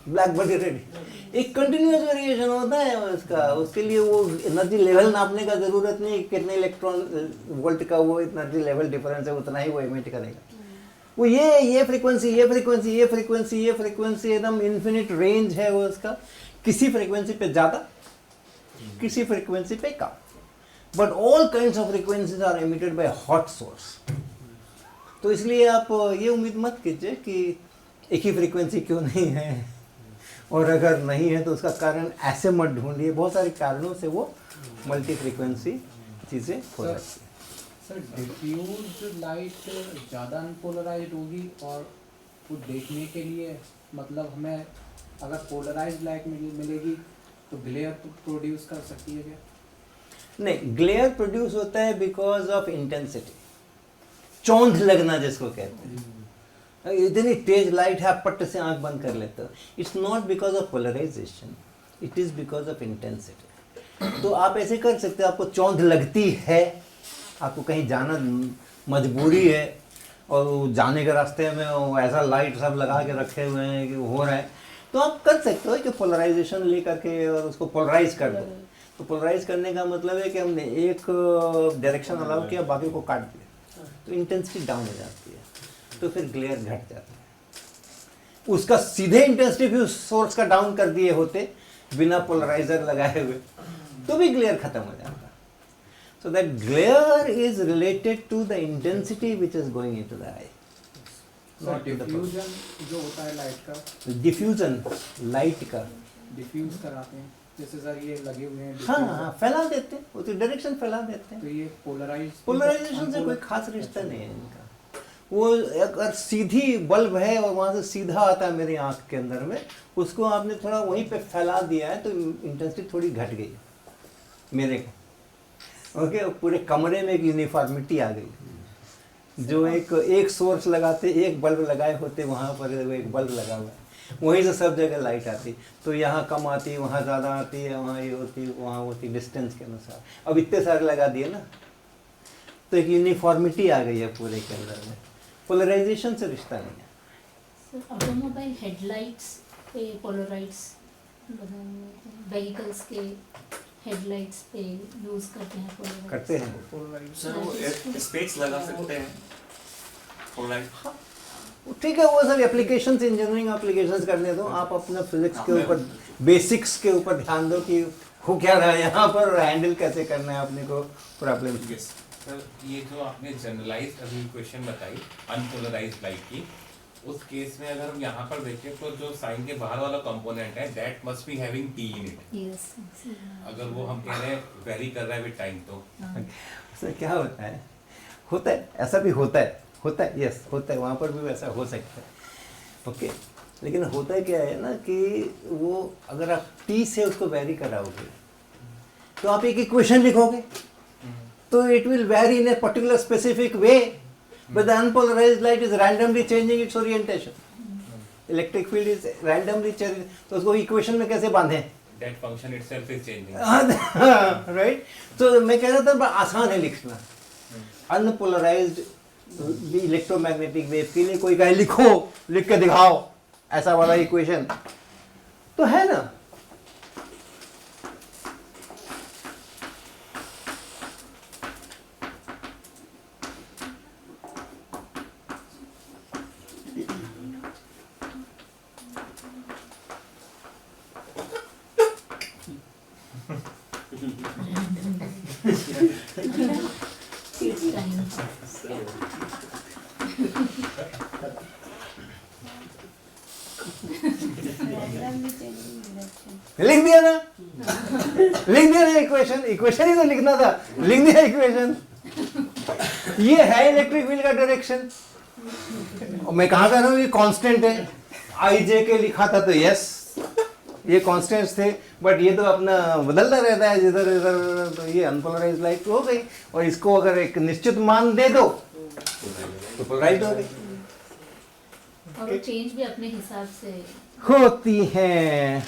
ब्लैक बॉडी रेडिएशन एक कंटिन्यूअस वेरिएशन होता है उसका, उसके लिए वो एनर्जी लेवल नापने का जरूरत नहीं, कितने इलेक्ट्रॉन वोल्ट का वो एनर्जी लेवल डिफरेंस है उतना ही वो एमिट करेगा। वो ये फ्रीक्वेंसी एकदम इन्फिनिट रेंज है वो उसका, किसी फ्रीक्वेंसी पे ज़्यादा, किसी फ्रीक्वेंसी पे कम, but all kinds of frequencies are emitted by hot source. तो इसलिए आप ये उम्मीद मत कीजिए कि एक ही फ्रीक्वेंसी क्यों नहीं है, और अगर नहीं है तो उसका कारण ऐसे मत ढूंढिए, बहुत सारे कारणों से वो मल्टी फ्रीक्वेंसी चीज़ें हो जाती है। सर डिफ्यूज लाइट ज़्यादा अनपोलराइज्ड होगी और वो देखने के लिए मतलब हमें अगर पोलराइज्ड लाइट मिलेगी तो ग्लेयर प्रोड्यूस कर सकती है क्या? नहीं, ग्लेयर प्रोड्यूस होता है बिकॉज ऑफ इंटेंसिटी, चौंध लगना जिसको कहते हैं। इतनी तेज लाइट है आप पट्ट से आंख बंद कर लेते हो, it's not because of polarisation, it is because of intensity. तो आप ऐसे कर सकते हो, आपको चौंध लगती है, आपको कहीं जाना मजबूरी है और जाने के रास्ते में ऐसा लाइट सब लगा के रखे हुए हैं कि हो रहा है, तो आप कर सकते हो कि पोलराइजेशन ले करके और उसको पोलराइज कर दो। तो पोलराइज करने का मतलब है कि हमने एक डायरेक्शन अलाउ किया, बाकी को काट दिया, तो इंटेंसिटी डाउन हो जाती है, तो फिर ग्लेयर घट जाता है। उसका सीधे इंटेंसिटी भी उस सोर्स का डाउन कर दिए होते बिना पोलराइजर लगाए हुए तो भी ग्लेयर खत्म हो जाता। So that glare is related to the intensity which is going into the eye. Diffusion जो होता है लाइट का, डिफ्यूजन लाइट का डिफ्यूज कराते हैं, जैसे सर ये लगे हुए हैं, हाँ फैला देते हैं, वो तो डायरेक्शन फैला देते हैं। तो ये पोलराइजेशन से कोई खास रिश्ता नहीं है इनका। वो अगर सीधी बल्ब है और वहाँ से सीधा आता है मेरी आँख के अंदर में, उसको आपने थोड़ा वहीं पे फैला दिया है तो इंटेंसिटी थोड़ी घट गई मेरे को। ओके, पूरे कमरे में एक यूनिफॉर्मिटी आ गई। जो एक सोर्स लगाते, एक बल्ब लगाए होते, वहाँ पर एक बल्ब लगा हुआ है, वहीं से सब जगह लाइट आती, तो यहाँ कम आती, वहाँ ज़्यादा आती है, वहाँ ये होती, वहाँ होती, डिस्टेंस के अनुसार। अब इतने सारे लगा दिए ना, तो एक यूनिफॉर्मिटी आ गई है पूरे के अंदर में। पोलराइजेशन से रिश्ता नहीं है। सर ऑटोमोबाइल हेडलाइट्स पे पोलराइड्स व्हीकल्स के हेडलाइट्स पे यूज करते हैं पोलराइड्स। करते हैं सर वो स्पेक्स लगा सकते हैं पोलराइड। ठीक है, वो सब एप्लीकेशंस, इंजीनियरिंग एप्लीकेशंस करने दो। आप अपना फिजिक्स के ऊपर, बेसिक्स के ऊपर ध्यान दो कि हो क्या रहा है यहाँ पर और हैंडल कैसे करना है अपने को प्रॉब्लम। सर ये जो आपने जनरलाइज्ड अभी क्वेश्चन बताई अनपोलराइज्ड लाइट की, उस केस में अगर हम यहाँ पर देखें तो जो साइन के बाहर वाला कंपोनेंट है that must be having T in it. Yes, अगर वो हम कह रहे हैं वेरी कर रहा है विद टाइम तो उसमें क्या होता है, होता है ऐसा भी होता है, होता है, यस होता है, वहाँ पर भी वैसा हो सकता है। ओके, लेकिन होता है क्या है ना कि वो अगर आप टी से उसको वेरी कराओगे तो आप एक इक्वेशन लिखोगे तो it will vary in a particular specific way, but the unpolarized light is randomly changing its orientation. Electric field is randomly changing, तो उसको इक्वेशन में कैसे बांधें? that function itself is changing. Right, तो मैं कह रहा था आसान है लिखना। अनपोलराइज्ड इलेक्ट्रोमैग्नेटिक वेव के लिए कोई कहे लिखो, लिख के दिखाओ ऐसा वाला इक्वेशन, तो है ना। It's time. Randomly changing direction. लिख दिया ना, लिख दिया ना इक्वेशन, इक्वेशन ही तो लिखना था, लिख दिया इक्वेशन। ये है इलेक्ट्रिक फील्ड का डायरेक्शन। और मैं कहाँ कह रहा हूँ ये कांस्टेंट है, आई जे के लिखा था तो यस ये कांस्टेंट्स थे, बट ये तो अपना बदलता रहता है जिधर इधर, तो ये अनपोलराइज्ड लाइट हो गई। और इसको अगर एक निश्चित मान दे दो तो पोलराइज्ड हो गई। और वो चेंज भी अपने हिसाब से होती हैं।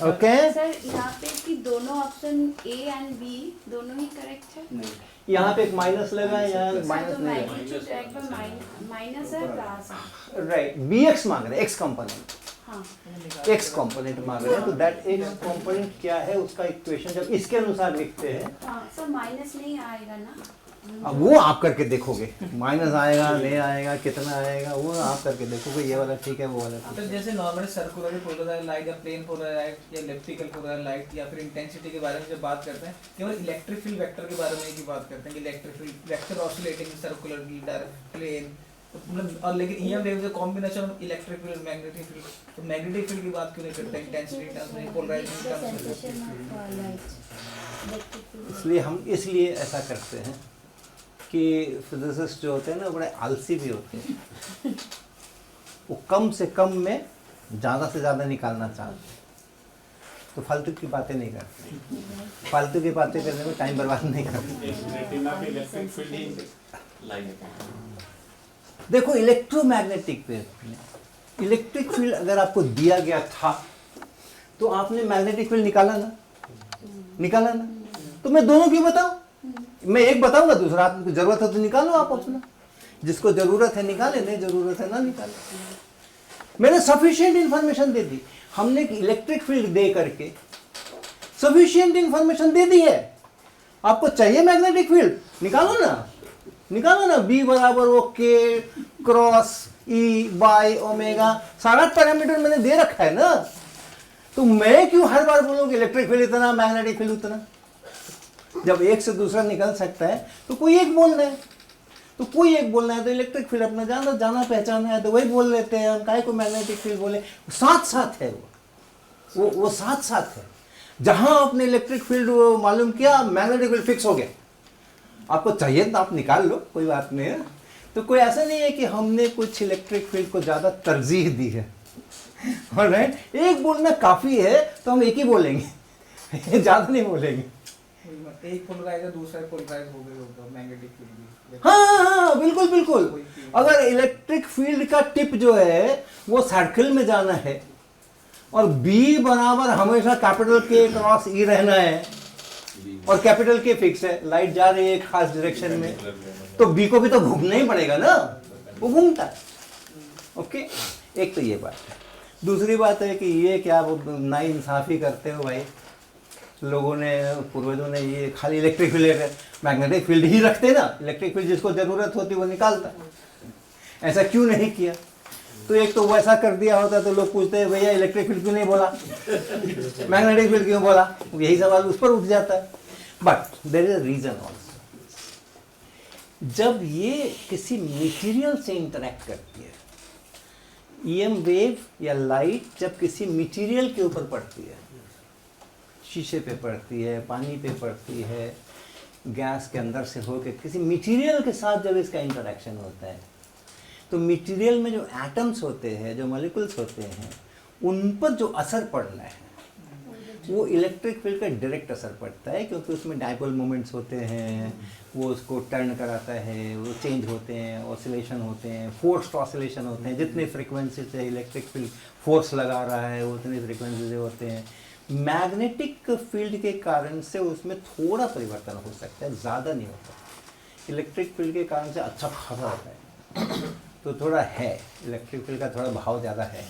ओके, सर यहाँ पे कि दोनों ऑप्शन ए एंड बी दोनों ही करेक्ट है। नहीं, यहाँ पे एक माइनस लगा है, यहाँ सर माइनस तो नहीं मैग्नीट्यूड ट्रैक पर माइनस है प्लस है। लगा। राइट, बी एक्स मांग रहे हैं, एक्स कंपोनेंट, हाँ एक्स कंपोनेंट मांग रहे हैं, तो दैट एक्स कंपोनेंट क्या है उसका इक्वेशन जब इसके अनुसार लिखते हैं, हाँ सर माइनस नहीं आएगा ना। अब वो आप करके देखोगे माइनस आएगा नहीं आएगा कितना आएगा, वो आप करके देखोगे ये वाला ठीक है वो वाला ठीक तो है। जैसे नॉर्मली सर्कुलर पोलराइज्ड लाइट या प्लेन पोलराइज्ड लाइट या इलेक्ट्रिकल पोलराइज्ड लाइट या फिर इंटेंसिटी के बारे में जब बात करते हैं, केवल इलेक्ट्रिक फील्ड वेक्टर के बारे में ही बात करते हैं कि electric field vector oscillating circular direct plane, मतलब और लेकिन EM wave is a combination of electric field magnetic field, तो मैग्नेटिक फील्ड की बात क्यों नहीं करते इंटेंसिटी टर्म्स में, पोलराइजेशन टर्म्स में? Sensation of light. इसलिए हम इसलिए ऐसा करते हैं कि फिजिसिस्ट जो होते हैं ना बड़े आलसी भी होते हैं, वो कम से कम में ज़्यादा से ज़्यादा निकालना चाहते हैं, तो फालतू की बातें नहीं करते, फालतू की बातें करने में टाइम बर्बाद नहीं करते। रेटिना पे इलेक्ट्रिक फील्ड ही लाइट देखो इलेक्ट्रोमैग्नेटिक वेव, इलेक्ट्रिक फील्ड अगर आपको दिया गया था तो आपने मैग्नेटिक फील्ड निकाला ना, निकाला ना, तो मैं दोनों क्यों बताऊं? मैं एक बताऊंगा, दूसरा आपको जरूरत है तो निकालो आप अपना, जिसको जरूरत है निकाले, नहीं जरूरत है ना निकाले। मैंने सफिशिएंट इंफॉर्मेशन दे दी, हमने इलेक्ट्रिक फील्ड दे करके सफिशिएंट इंफॉर्मेशन दे दी है। आपको चाहिए मैग्नेटिक फील्ड, निकालो ना, निकालो ना, बी बराबर वो के क्रॉस ई बाय ओमेगा, सारा पैरामीटर मैंने दे रखा है ना, तो मैं क्यों हर बार बोलूँ इलेक्ट्रिक फील्ड इतना मैग्नेटिक फील्ड उतना? जब एक से दूसरा निकल सकता है तो कोई एक बोलना है, तो कोई एक बोलना है तो इलेक्ट्रिक फील्ड अपना जाना जाना पहचाना है तो वही बोल लेते हैं हम, काहे को मैग्नेटिक फील्ड बोले, साथ साथ है वो साथ साथ है। जहां आपने इलेक्ट्रिक फील्ड मालूम किया मैग्नेटिक फील्ड फिक्स हो गया, आपको चाहिए तो आप निकाल लो, कोई बात नहीं है, तो कोई ऐसा नहीं है कि हमने कुछ इलेक्ट्रिक फील्ड को ज़्यादा तरजीह दी है, ऑलराइट। एक बोलना काफ़ी है तो हम एक ही बोलेंगे, ज़्यादा नहीं बोलेंगे। एक पोलराइज है, दूसरा पोलराइज हो गई होगा मैग्नेटिक फील्ड भी। हाँ बिल्कुल बिल्कुल। अगर इलेक्ट्रिक फील्ड का टिप जो है वो सर्किल में जाना है और बी बराबर हमेशा कैपिटल के क्रॉस ई रहना है और कैपिटल के फिक्स है, लाइट जा रही है एक खास डायरेक्शन में, तो बी को भी तो घूमना ही पड़ेगा ना, वो घूमता है। ओके, एक तो ये बात है। दूसरी बात है कि ये क्या वो नाइंसाफ़ी करते हो भाई, लोगों ने, पूर्वजों ने ये खाली इलेक्ट्रिक फील्ड मैग्नेटिक फील्ड ही रखते ना, इलेक्ट्रिक फील्ड जिसको ज़रूरत होती वो निकालता। ऐसा क्यों नहीं किया? तो एक तो वैसा कर दिया होता तो लोग पूछते हैं भैया इलेक्ट्रिक फील्ड क्यों नहीं बोला, मैग्नेटिक फील्ड क्यों बोला, यही सवाल उस पर उठ जाता है। But there is a reason also. जब ये किसी मटेरियल से इंटरेक्ट करती है, ईएम वेव या लाइट जब किसी मटेरियल के ऊपर पड़ती है, शीशे पे पड़ती है, पानी पे पड़ती है, गैस के अंदर से होकर किसी मटेरियल के साथ जब इसका इंटरेक्शन होता है, तो मटेरियल में जो एटम्स होते हैं, जो मॉलिक्यूल्स होते हैं, उन पर जो असर पड़ रहा है वो इलेक्ट्रिक फील्ड का डायरेक्ट असर पड़ता है, क्योंकि उसमें डाइपोल मोमेंट्स होते हैं, वो उसको टर्न कराता है, वो चेंज होते हैं, ऑसिलेशन होते हैं, फोर्स्ड ऑसिलेशन होते हैं। जितने फ्रीक्वेंसी से इलेक्ट्रिक फील्ड फोर्स लगा रहा है उतनी फ्रीक्वेंसी से होते हैं। मैग्नेटिक फील्ड के कारण से उसमें थोड़ा परिवर्तन हो सकता है, ज़्यादा नहीं होता। इलेक्ट्रिक फील्ड के कारण से अच्छा खासा होता है, तो थोड़ा है, इलेक्ट्रिक फील्ड का थोड़ा भाव ज़्यादा है।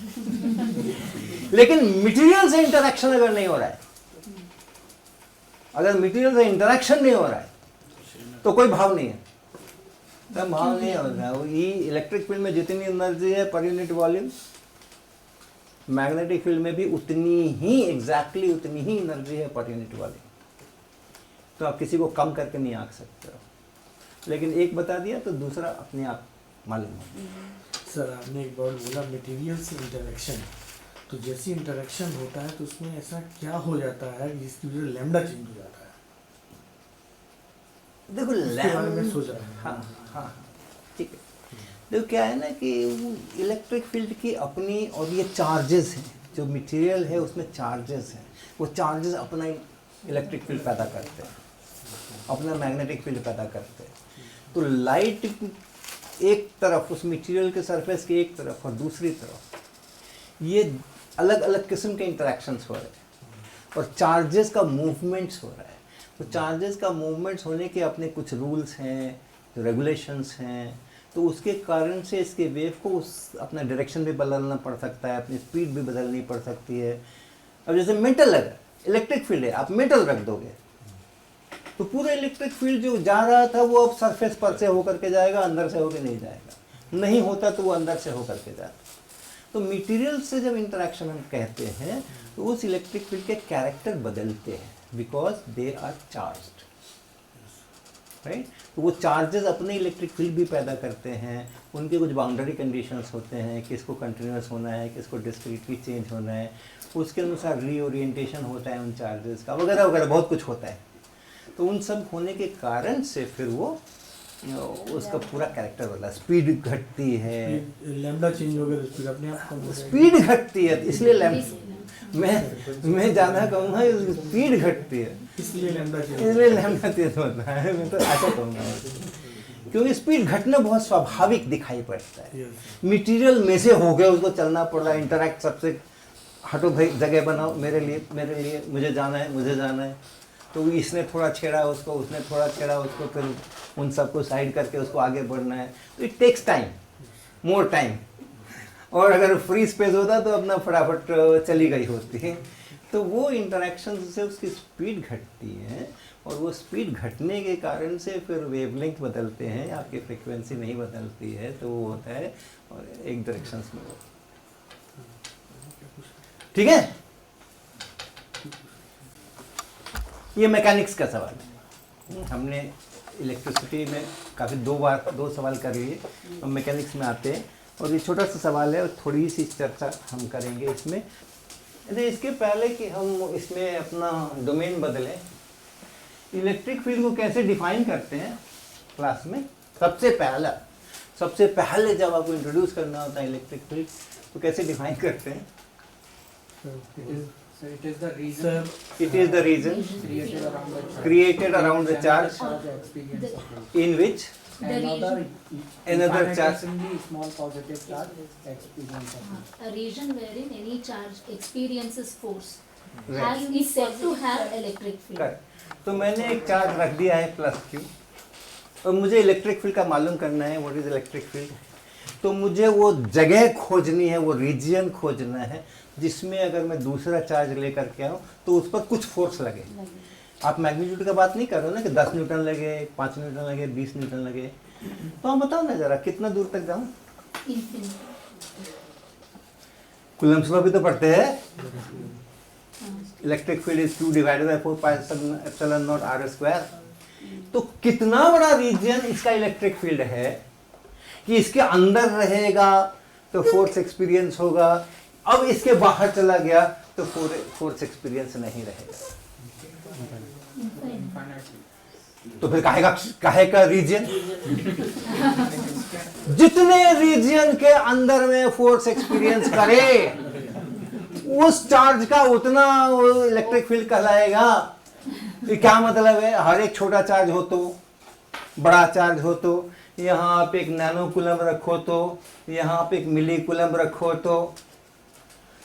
लेकिन मटेरियल से इंटरेक्शन अगर नहीं हो रहा है, अगर मटेरियल से इंटरेक्शन नहीं हो रहा है तो कोई भाव नहीं है, तब भाव नहीं हो रहा है। वो ये इलेक्ट्रिक फील्ड में जितनी एनर्जी है per unit volume, magnetic field में भी उतनी ही, एग्जैक्टली उतनी ही एनर्जी है पर यूनिट वॉल्यूम। तो आप किसी को कम करके नहीं आंक सकते हो, लेकिन एक बता दिया तो दूसरा अपने आप मालूम है। सर आपने एक बार बोला मटेरियल से इंटरेक्शन, तो जैसे इंटरेक्शन होता है तो उसमें ऐसा क्या हो जाता है जिसकी वजह से लैम्डा चेंज हो जाता है? देखो लैम्डा में सोच रहा हूँ। हाँ हाँ ठीक है। देखो क्या है ना कि इलेक्ट्रिक फील्ड की अपनी, और ये चार्जेस हैं, जो मटेरियल है उसमें चार्जेस हैं, वो चार्जेस अपना इलेक्ट्रिक फील्ड पैदा करते हैं, अपना मैग्नेटिक फील्ड पैदा करते हैं। तो लाइट एक तरफ उस मटेरियल के सरफेस की एक तरफ और दूसरी तरफ ये अलग अलग किस्म के इंटरेक्शंस हो रहे हैं और चार्जेस का मूवमेंट्स हो रहा है। तो चार्जेस का मूवमेंट्स होने के अपने कुछ रूल्स हैं, रेगुलेशंस हैं, तो उसके कारण से इसके वेव को उस अपना डायरेक्शन भी बदलना पड़ सकता है, अपनी स्पीड भी बदलनी पड़ सकती है। अब जैसे मेटल है, इलेक्ट्रिक फील्ड है, आप मेटल रख दोगे तो पूरा इलेक्ट्रिक फील्ड जो जा रहा था वो अब सरफेस पर से होकर के जाएगा, अंदर से होकर नहीं जाएगा। नहीं होता तो वो अंदर से होकर के जाता। तो मटेरियल से जब इंटरेक्शन हम कहते हैं तो उस इलेक्ट्रिक फील्ड के कैरेक्टर बदलते हैं, because they are charged, right. तो वो चार्जेस अपने इलेक्ट्रिक फील्ड भी पैदा करते हैं, उनके कुछ बाउंड्री कंडीशंस होते हैं, किसको कंटिन्यूस होना है, किसको डिस्क्रीटली चेंज होना है, उसके अनुसार रीओरिएंटेशन होता है उन चार्जेस का, वगैरह वगैरह बहुत कुछ होता है। तो उन सब होने के कारण से फिर वो उसका पूरा कैरेक्टर बदला, स्पीड घटती है, लैम्डा चेंज हो गया तो स्पीड अपने आप कम हो जाएगी। स्पीड घटती है, इसलिए मैं ज़्यादा कहूँगा स्पीड घटती है, इसलिए लैम्डा चेंज होता है। मैं तो ऐसा कहूँगा, क्योंकि स्पीड घटना बहुत स्वाभाविक दिखाई पड़ता है। मटेरियल में से हो गया, उसको चलना पड़ रहा है, इंटरेक्ट सबसे, हटो भाई जगह बनाओ मेरे लिए, मुझे जाना है। तो इसने थोड़ा छेड़ा उसको, उसने थोड़ा छेड़ा उसको, फिर उन सबको साइड करके उसको आगे बढ़ना है। तो it takes time, more time. और अगर फ्री स्पेस होता तो अपना फटाफट चली गई होती है। तो वो इंटरेक्शन से उसकी स्पीड घटती है, और वो स्पीड घटने के कारण से फिर वेवलेंथ बदलते हैं, आपकी फ्रीक्वेंसी नहीं बदलती है, तो वो होता है और एक डायरेक्शंस में। ठीक है, ये मैकेनिक्स का सवाल है। हमने इलेक्ट्रिसिटी में काफ़ी दो सवाल कर लिए, अब मैकेनिक्स में आते हैं, और ये छोटा सा सवाल है, थोड़ी सी चर्चा हम करेंगे इसमें। इसके पहले कि हम इसमें अपना डोमेन बदलें, इलेक्ट्रिक फील्ड को कैसे डिफाइन करते हैं क्लास में। सबसे पहला सबसे पहले जब आपको इंट्रोड्यूस करना होता है इलेक्ट्रिक फील्ड तो कैसे डिफाइन करते हैं? It is the reason It is the region created around the charge. created around the charge Experience of force. in which Another another charge. infinitesimally small positive charge experience of force. A region wherein any charge experiences force Right. is said to have electric field. Correct. तो मैंने एक charge रख दिया है plus Q और मुझे electric field का मालूम करना है व्हाट इज इलेक्ट्रिक फील्ड। तो मुझे वो जगह खोजनी है, वो रीजन खोजना है जिसमें अगर मैं दूसरा चार्ज लेकर के आऊँ तो उस पर कुछ फोर्स लगे। आप मैग्नीट्यूड का बात नहीं कर रहे हो ना कि 10 न्यूटन लगे, 5 न्यूटन लगे, 20 न्यूटन लगे। तो आप बताओ ना जरा कितना दूर तक जाऊँ? कूलम्ब्स लॉ भी तो पढ़ते हैं। Electric field is Q divided by 4 pi epsilon not R square. तो कितना बड़ा रीजन इसका इलेक्ट्रिक फील्ड है कि इसके अंदर रहेगा तो फोर्स एक्सपीरियंस होगा, अब इसके बाहर चला गया तो फोर्स एक्सपीरियंस नहीं रहेगा। तो फिर काहे का रीजन? जितने रीजन के अंदर में फोर्स एक्सपीरियंस करे उस चार्ज का उतना इलेक्ट्रिक फील्ड कहलाएगा। ये क्या मतलब है? हर एक छोटा चार्ज हो तो, बड़ा चार्ज हो तो, यहाँ आप एक नैनो कूलम रखो तो, यहाँ आप एक मिली कूलम रखो तो,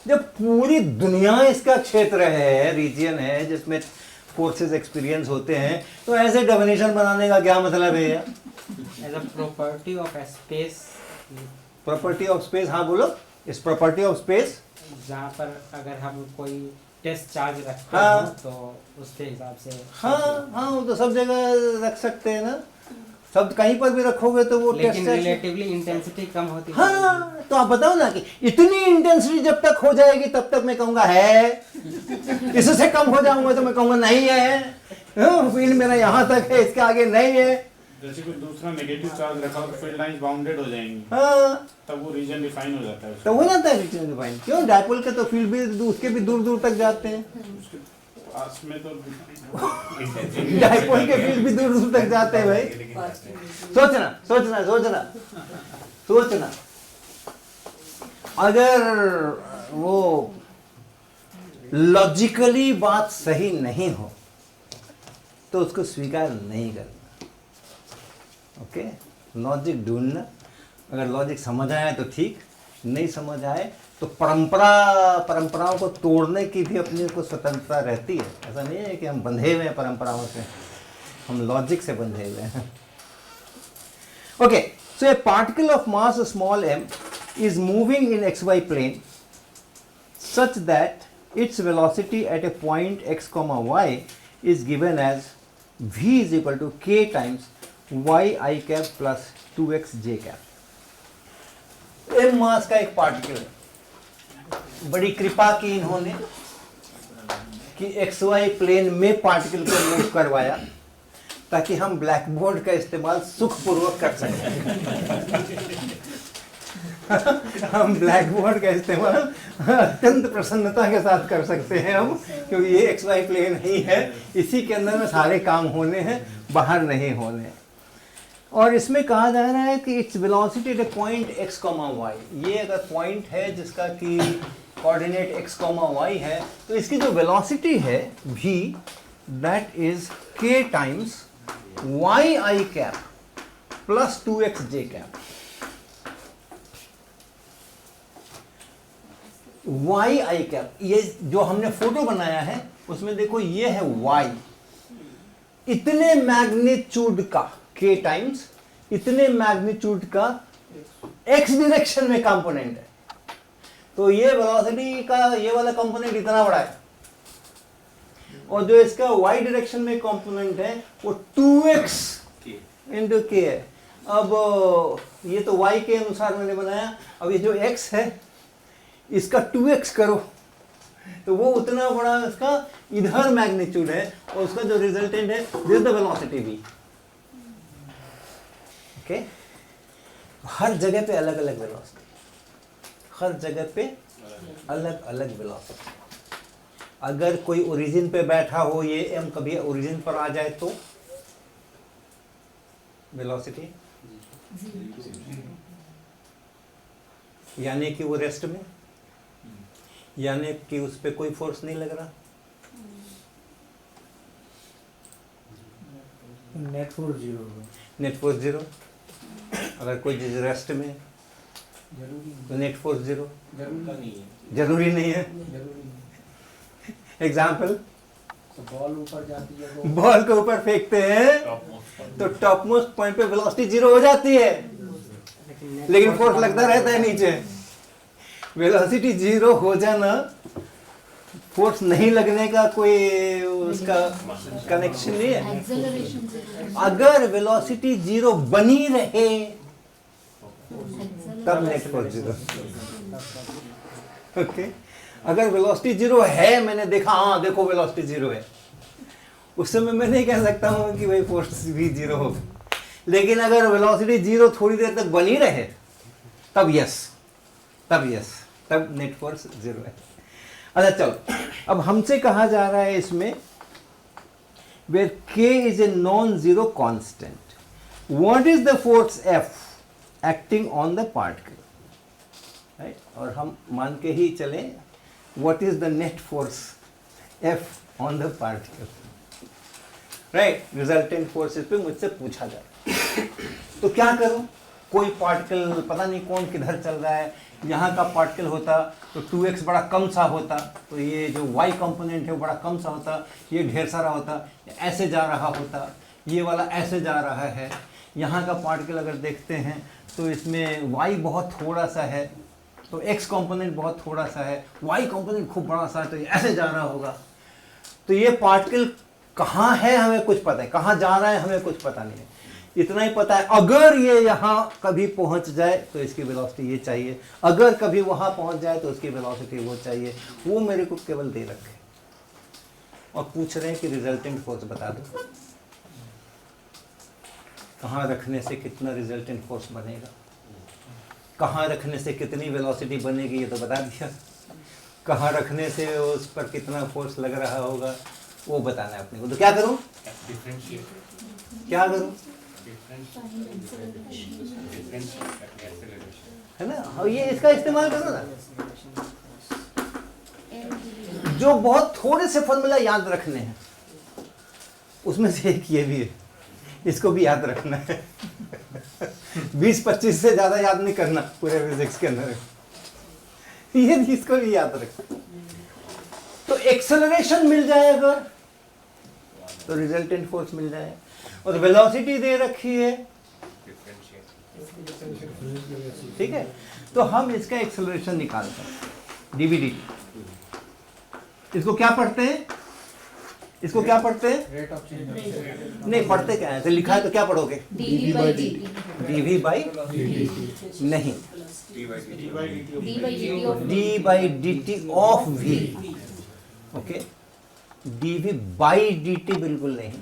जब पूरी दुनिया इसका क्षेत्र है, रीजन है जिसमें फोर्सेस एक्सपीरियंस होते हैं, तो ऐसे डेफिनेशन बनाने का क्या मतलब है यार? As a property of space. Property of space, हाँ बोलो। इस प्रॉपर्टी ऑफ स्पेस जहाँ पर अगर हम कोई टेस्ट चार्ज रखते हाँ। हैं तो उसके हिसाब से। हाँ हाँ, वो तो सब जगह रख सकते हैं ना, सब कहीं पर भी रखोगे तो वो लेकिन टेस्ट रिलेटिवली इंटेंसिटी कम होती है। हाँ, तो आप बताओ ना कि इतनी इंटेंसिटी जब तक हो जाएगी तब तक मैं कहूंगा है, इससे कम हो जाऊंगा तो मैं कहूंगा नहीं है, फील्ड मेरा यहाँ तक है, इसके आगे नहीं है। जैसे कोई दूसरा नेगेटिव चार्ज रखा तो फील्ड लाइंस बाउंडेड हो जाएंगी। हाँ, तब वो रीजन डिफाइन हो जाता है। तो हो जाता है रीजन डिफाइन। क्यों? डायपोल के तो फील्ड भी उसके भी दूर दूर तक जाते हैं। उसके पास में तो डायपोल के फील्ड भी दूर दूर तक जाते हैं भाई। सोचना सोचना सोचना सोचना, अगर वो लॉजिकली बात सही नहीं हो तो उसको स्वीकार नहीं करना। ओके, लॉजिक ढूंढना, अगर लॉजिक समझ आए तो ठीक, नहीं समझ आए तो परंपराओं को तोड़ने की भी अपनी को स्वतंत्रता रहती है। ऐसा नहीं है कि हम बंधे हुए हैं परंपराओं से, हम लॉजिक से बंधे हुए हैं। Okay, so A particle of mass small m is moving in xy plane such that its velocity at a point x comma y is given as v is equal to k times y I cap plus 2x j cap। m मास का एक particle है, बड़ी कृपा की इन्होंने कि xy plane में particle को मूव करवाया ताकि हम ब्लैक बोर्ड का इस्तेमाल सुखपूर्वक कर सकें। हम ब्लैक बोर्ड का इस्तेमाल अत्यंत प्रसन्नता के साथ कर सकते हैं हम, क्योंकि ये एक्स वाई प्लेन ही है, इसी के अंदर में सारे काम होने हैं, बाहर नहीं होने। और इसमें कहा जा रहा है कि its velocity at a point X comma Y. ये अगर पॉइंट है जिसका कि कोऑर्डिनेट एक्स कॉमा वाई है, तो इसकी जो वेलोसिटी है v, that is k times Y I cap plus 2x j cap. Y I cap, ये जो हमने फोटो बनाया है उसमें देखो ये है y, इतने मैग्नीट्यूड का k टाइम्स इतने मैग्नीट्यूड का x डायरेक्शन में कंपोनेंट है। तो ये वेलोसिटी का ये वाला कंपोनेंट इतना बड़ा है, और जो इसका y डायरेक्शन में कंपोनेंट है वो 2x इंटू k है। अब ये तो y के अनुसार मैंने बनाया, अब ये जो x है इसका 2x करो तो वो उतना बड़ा इसका इधर मैग्नीट्यूड है, और उसका जो रिजल्टेंट है this is the velocity v। Okay, हर जगह पे अलग अलग वेलोसिटी, हर जगह पे अलग अलग वेलोसिटी। अगर कोई ओरिजिन पे बैठा हो, ये m कभी ओरिजिन पर आ जाए तो वेलोसिटी यानी कि वो रेस्ट में, यानी कि उस पर कोई फोर्स नहीं लग रहा। नेट फोर्स जीरो होगा। Net force zero. अगर कोई चीज रेस्ट में तो नेट फोर्स जीरो। जरूरी नहीं है। एग्जाम्पल, बॉल ऊपर जाती है, बॉल को ऊपर फेंकते हैं तो टॉप मोस्ट पॉइंट पे वेलोसिटी जीरो हो जाती है, लेकिन फोर्स लगता रहता है नीचे। वेलोसिटी जीरो हो जाना, फोर्स नहीं लगने का कोई उसका कनेक्शन नहीं है। Acceleration zero. अगर वेलोसिटी जीरो बनी रहे तब नेट फोर्स जीरो। ओके, अगर वेलोसिटी जीरो है, मैंने देखा, हाँ देखो वेलोसिटी जीरो है, उस समय मैं नहीं कह सकता हूँ कि भाई फोर्स भी जीरो हो। लेकिन अगर वेलोसिटी जीरो थोड़ी देर तक बनी रहे तब यस, तब नेट फोर्स जीरो है। अच्छा चलो, अब हमसे कहा जा रहा है इसमें where k is a non-zero constant, what is the force F acting on the particle, right? और हम मान के ही चलें what is the net force F on the particle, right? resultant forces पे मुझसे पूछा जा रहा है। तो क्या करूं? कोई पार्टिकल पता नहीं कौन किधर चल रहा है, यहाँ का पार्टिकल होता तो 2x बड़ा कम सा होता, तो ये जो y कंपोनेंट है वो बड़ा कम सा होता, ये ढेर सारा होता, ऐसे जा रहा होता, ये वाला ऐसे जा रहा है। यहाँ का पार्टिकल अगर देखते हैं तो इसमें y बहुत थोड़ा सा है, तो x कंपोनेंट बहुत थोड़ा सा है, y कंपोनेंट खूब बड़ा सा है, तो ये ऐसे जा रहा होगा। तो ये पार्टिकल कहाँ है हमें कुछ पता है, कहाँ जा रहा है हमें कुछ पता नहीं है। इतना ही पता है अगर ये यहाँ कभी पहुँच जाए तो इसकी वेलोसिटी ये चाहिए, अगर कभी वहाँ पहुँच जाए तो उसकी वेलोसिटी वो चाहिए। वो मेरे को केवल दे रखे और पूछ रहे हैं कि रिजल्टेंट फोर्स बता दो, कहाँ रखने से कितना रिजल्टेंट फोर्स बनेगा, कहाँ रखने से कितनी वेलोसिटी बनेगी ये तो बता दिया, कहाँ रखने से उस पर कितना फोर्स लग रहा होगा वो बताना है अपने को। तो क्या करूँ, क्या करूँ, है ना, और ये इसका इस्तेमाल करो ना। जो बहुत थोड़े से फॉर्मूला याद रखने हैं उसमें से एक ये भी है, इसको भी याद रखना है। 20-25 से ज्यादा याद नहीं करना पूरे फिजिक्स के अंदर, ये इसको भी याद रखना। तो एक्सेलरेशन मिल जाए अगर तो रिजल्टेंट फोर्स मिल जाए, और वेलोसिटी दे रखी है, ठीक है। तो हम इसका एक्सेलरेशन निकालते हैं dv/dt। इसको क्या पढ़ते हैं, इसको क्या पढ़ते हैं, रेट ऑफ चेंज नहीं पढ़ते क्या है, तो लिखा है तो क्या पढ़ोगे, dv/dt नहीं, d/dt of v, okay, dv/dt बिल्कुल नहीं।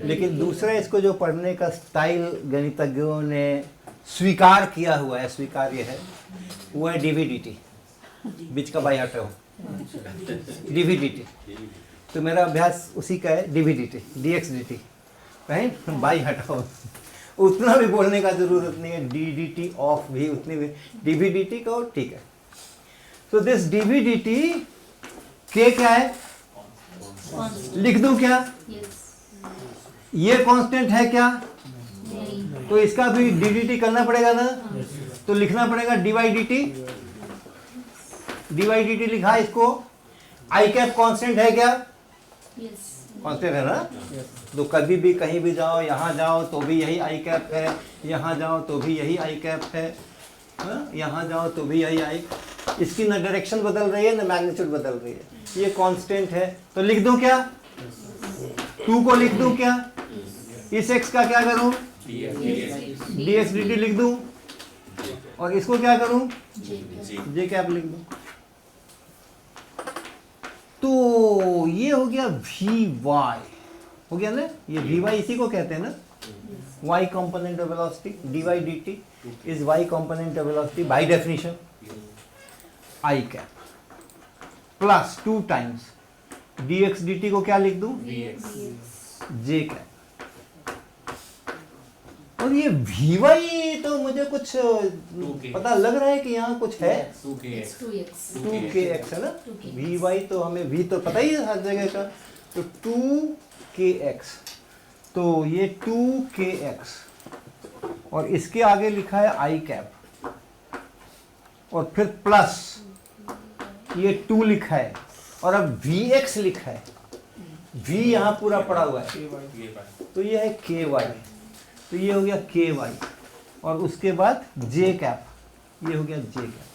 लेकिन दूसरा इसको जो पढ़ने का स्टाइल गणितज्ञों ने स्वीकार किया हुआ है, स्वीकार्य है, वो है dv/dt, बीच का बाई हटाओ, dv/dt। तो मेरा अभ्यास उसी का है, dv/dt, dx/dt, राइट, बाई हटाओ, उतना भी बोलने का जरूरत नहीं है, d/dt ऑफ भी उतनी भी, dv/dt का, ठीक है। तो दिस dv/dt k क्या है, लिख दूं क्या, ये कांस्टेंट है क्या, तो इसका भी ddt करना पड़ेगा ना, तो लिखना पड़ेगा dy/dt, dy/dt लिखा है इसको। आई कैप कांस्टेंट है क्या, कांस्टेंट है ना, तो कभी भी कहीं भी जाओ, यहाँ जाओ तो भी यही आई कैप है, यहाँ जाओ तो भी यही आई कैप है, यहाँ जाओ तो भी यही आई, इसकी ना डायरेक्शन बदल रही है ना मैग्नीट्यूड बदल रही है, ये कांस्टेंट है। तो लिख दूं क्या, 2 को लिख दूं क्या, इस x का क्या करूं, dx/dt लिख दूं, और इसको क्या करूं, j कैप लिख दूं। तो ये हो गया vy, हो गया ना, ये vy इसी को कहते हैं ना, y component of velocity, dy/dt is y component of velocity by definition, I cap plus 2 times dx/dt को क्या लिख दूं, j कैप, और ये VY तो मुझे कुछ 2K पता लग रहा है कि यहाँ कुछ है। 2KX 2KX है ना, 2KX। VY तो हमें V तो पता ही है हर जगह का, तो 2KX, तो ये 2KX और इसके आगे लिखा है I कैप और फिर प्लस ये 2 लिखा है और अब VX लिखा है, V यहाँ पूरा पड़ा हुआ है, तो ये है KY, तो ये हो गया KY और उसके बाद J कैप, ये हो गया J कैप।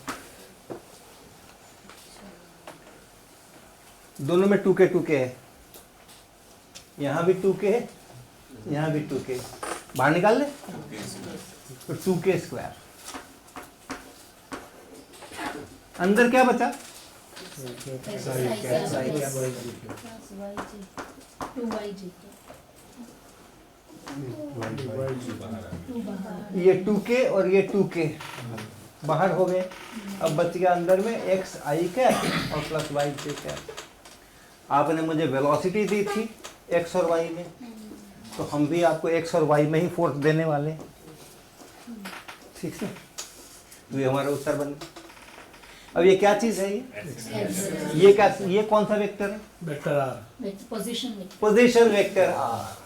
दोनों में 2K है, यहाँ भी 2K है, यहाँ भी 2K, बाहर निकाल ले तो 2K स्क्वायर। अंदर क्या बचा? ये 2K और ये 2K बाहर हो गए, अब बच गया अंदर में x I कैप और प्लस y j कैप। आपने मुझे वेलोसिटी दी थी x और y में, तो हम भी आपको x और y में ही फोर्स देने वाले हैं, ठीक है, तो ये हमारा उत्तर बन गया। अब ये क्या चीज है? ये क्या, ये कौन सा वेक्टर है? Vector R, position vector R.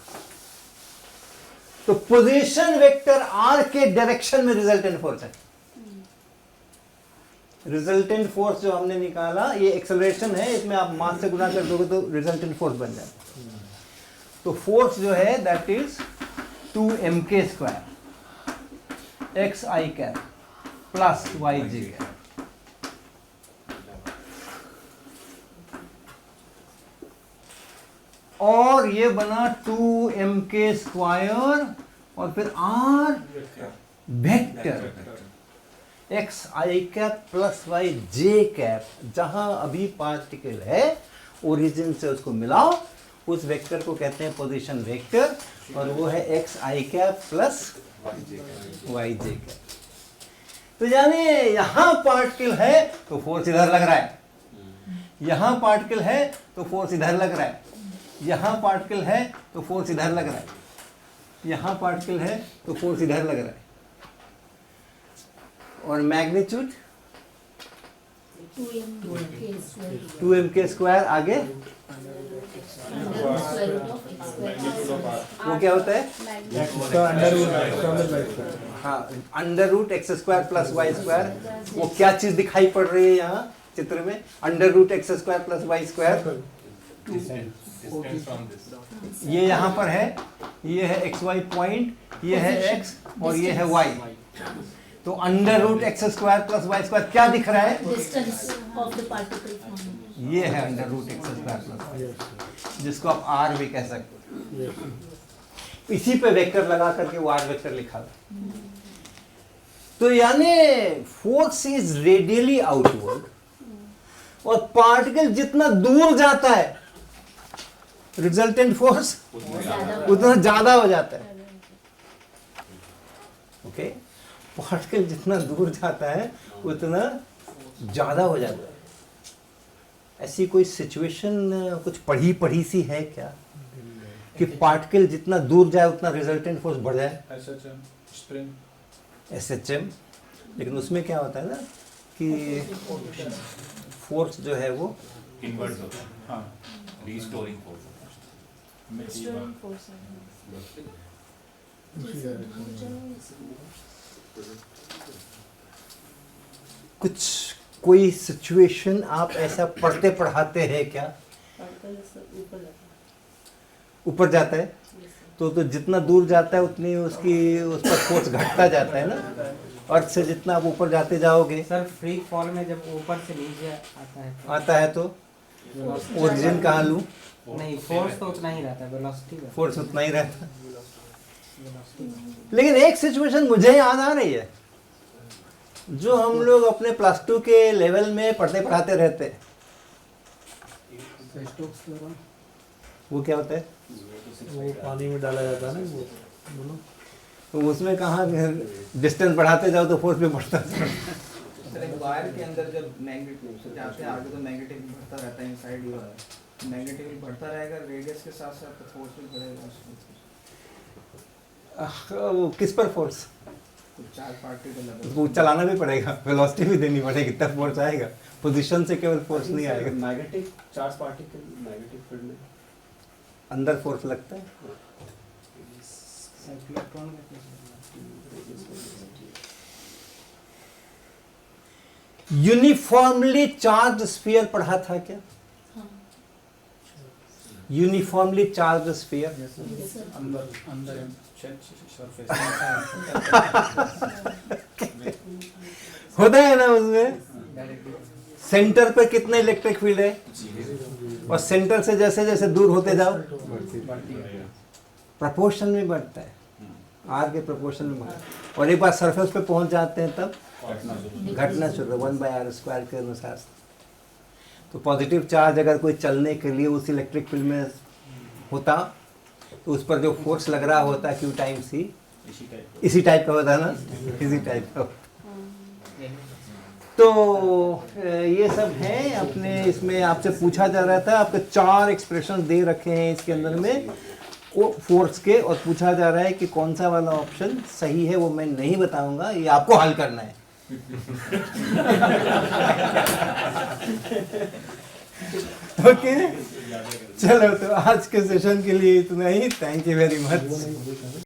तो पोजीशन वेक्टर आर के डायरेक्शन में रिजल्टेंट फोर्स है। रिजल्टेंट फोर्स जो हमने निकाला ये एक्सेलरेशन है, इसमें आप मास से गुणा कर दोगे तो रिजल्टेंट फोर्स बन जाता है। तो फोर्स जो है that is 2mk square x I cap plus y j cap. और ये बना 2mk स्क्वायर और फिर r vector x I cap plus y j cap. जहां अभी पार्टिकल है ओरिजिन से उसको मिलाओ, उस वेक्टर को कहते हैं पोजीशन वेक्टर और वो है x I cap plus y j cap. तो यानी यहां पार्टिकल है तो फोर्स इधर लग रहा है, यहां पार्टिकल है तो फोर्स इधर लग रहा है, यहां पार्टिकल है तो फोर्स इधर लग रहा है, यहां पार्टिकल है तो फोर्स इधर लग रहा है। और मैग्नीट्यूड 2mk स्क्वायर आगे वो क्या होता है? हाँ, under root X square plus Y square. वो क्या चीज दिखाई पड़ रही है यहाँ चित्र में? Under root X square plus Y square. ये यहाँ पर है, ये है एक्स वाई पॉइंट, ये है एक्स और ये है वाई। तो under root X square plus Y square क्या दिख रहा है? Distance of the particle from ये है under root X square plus, जिसको आप आर भी कह सकते हो। इसी पे वेक्टर लगा करके वो आर वेक्टर लिखा है। तो यानी फोर्स इज रेडियली आउटवर्ड और पार्टिकल जितना दूर जाता है रिजल्टेंट फोर्स उतना ज्यादा हो जाता है। ओके, पार्टिकल जितना दूर जाता है उतना ज्यादा हो जाता है। ऐसी कोई सिचुएशन कुछ पढ़ी सी है क्या कि पार्टिकल जितना दूर जाए उतना रिजल्टेंट फोर्स बढ़ जाए? SHM स्प्रिंग, SHM, लेकिन उसमें क्या होता है ना कि फोर्स जो है वो इन्वर्स होता है, हाँ, रीस्टोरिंग फोर्स। कुछ कोई सिचुएशन आप ऐसा पढ़ते पढ़ाते हैं क्या? ऊपर जाता है तो जितना दूर जाता है उतनी उसकी उस पर फोर्स घटता जाता है ना। अर्थ से जितना आप ऊपर जाते जाओगे सर फ्री फॉल में जब ऊपर से नीचे आता है तो ओरिजिन कहाँ लूँ? नहीं, फोर्स तो उतना ही रहता है, वेलोसिटी फोर्स उतना ही रहता है। लेकिन एक सिचुएशन मुझे याद आ रही है जो हम लोग अपने प्लस 2 के लेवल में पढ़ते पढ़ाते रहते हैं। वो क्या होता है? वो पानी में डाला जाता है ना, वो बोलो। तो उसमें कहाँ डिस्टेंस बढ़ाते जाओ तो फोर्स भी बढ़ता है। सर एक वायर के अंदर जब मैग्नेटिक जाते हैं आगे तो मैग्नेटिक बढ़ता रहता है, इनसाइड ही वाला मैग्नेटिक बढ़ता रहेगा रेडियस के साथ साथ, तो फोर्स भी बढ़ेगा। वो किस पर फोर्स? तो 4 पार्टिकल उसको चलाना भी पड़ेगा, वेलोसिटी भी देनी पड़ेगी, तब फोर्स आएगा। पोजीशन से केवल फोर्स नहीं आएगा। Magnetic charge particle magnetic field में अंदर फोर्स लगता है। इलेक्ट्रॉन यूनिफॉर्मली चार्ज स्फीयर पढ़ा था क्या? हाँ uniformly charge sphere yes, sir. अंदर होता है ना, उसमें सेंटर पे कितने इलेक्ट्रिक फील्ड है, और सेंटर से जैसे जैसे दूर होते जाओ प्रपोर्शन में बढ़ता है, आर के प्रपोर्शन में बढ़ता है, और एक बार सरफेस पे पहुंच जाते हैं तब घटना शुरू 1/r² के अनुसार। तो पॉजिटिव चार्ज अगर कोई चलने के लिए उस इलेक्ट्रिक फील्ड में होता तो उस पर जो फोर्स लग रहा होता Q टाइम C इसी टाइप का होता है ना, इसी टाइप का। तो ये सब है अपने इसमें। आपसे पूछा जा रहा था, आपके 4 एक्सप्रेशन दे रखे हैं इसके अंदर में फोर्स के, और पूछा जा रहा है कि कौन सा वाला ऑप्शन सही है। वो मैं नहीं बताऊंगा, ये आपको हल करना है। ओके, चलो तो आज के सेशन के लिए इतना ही। Thank you very much.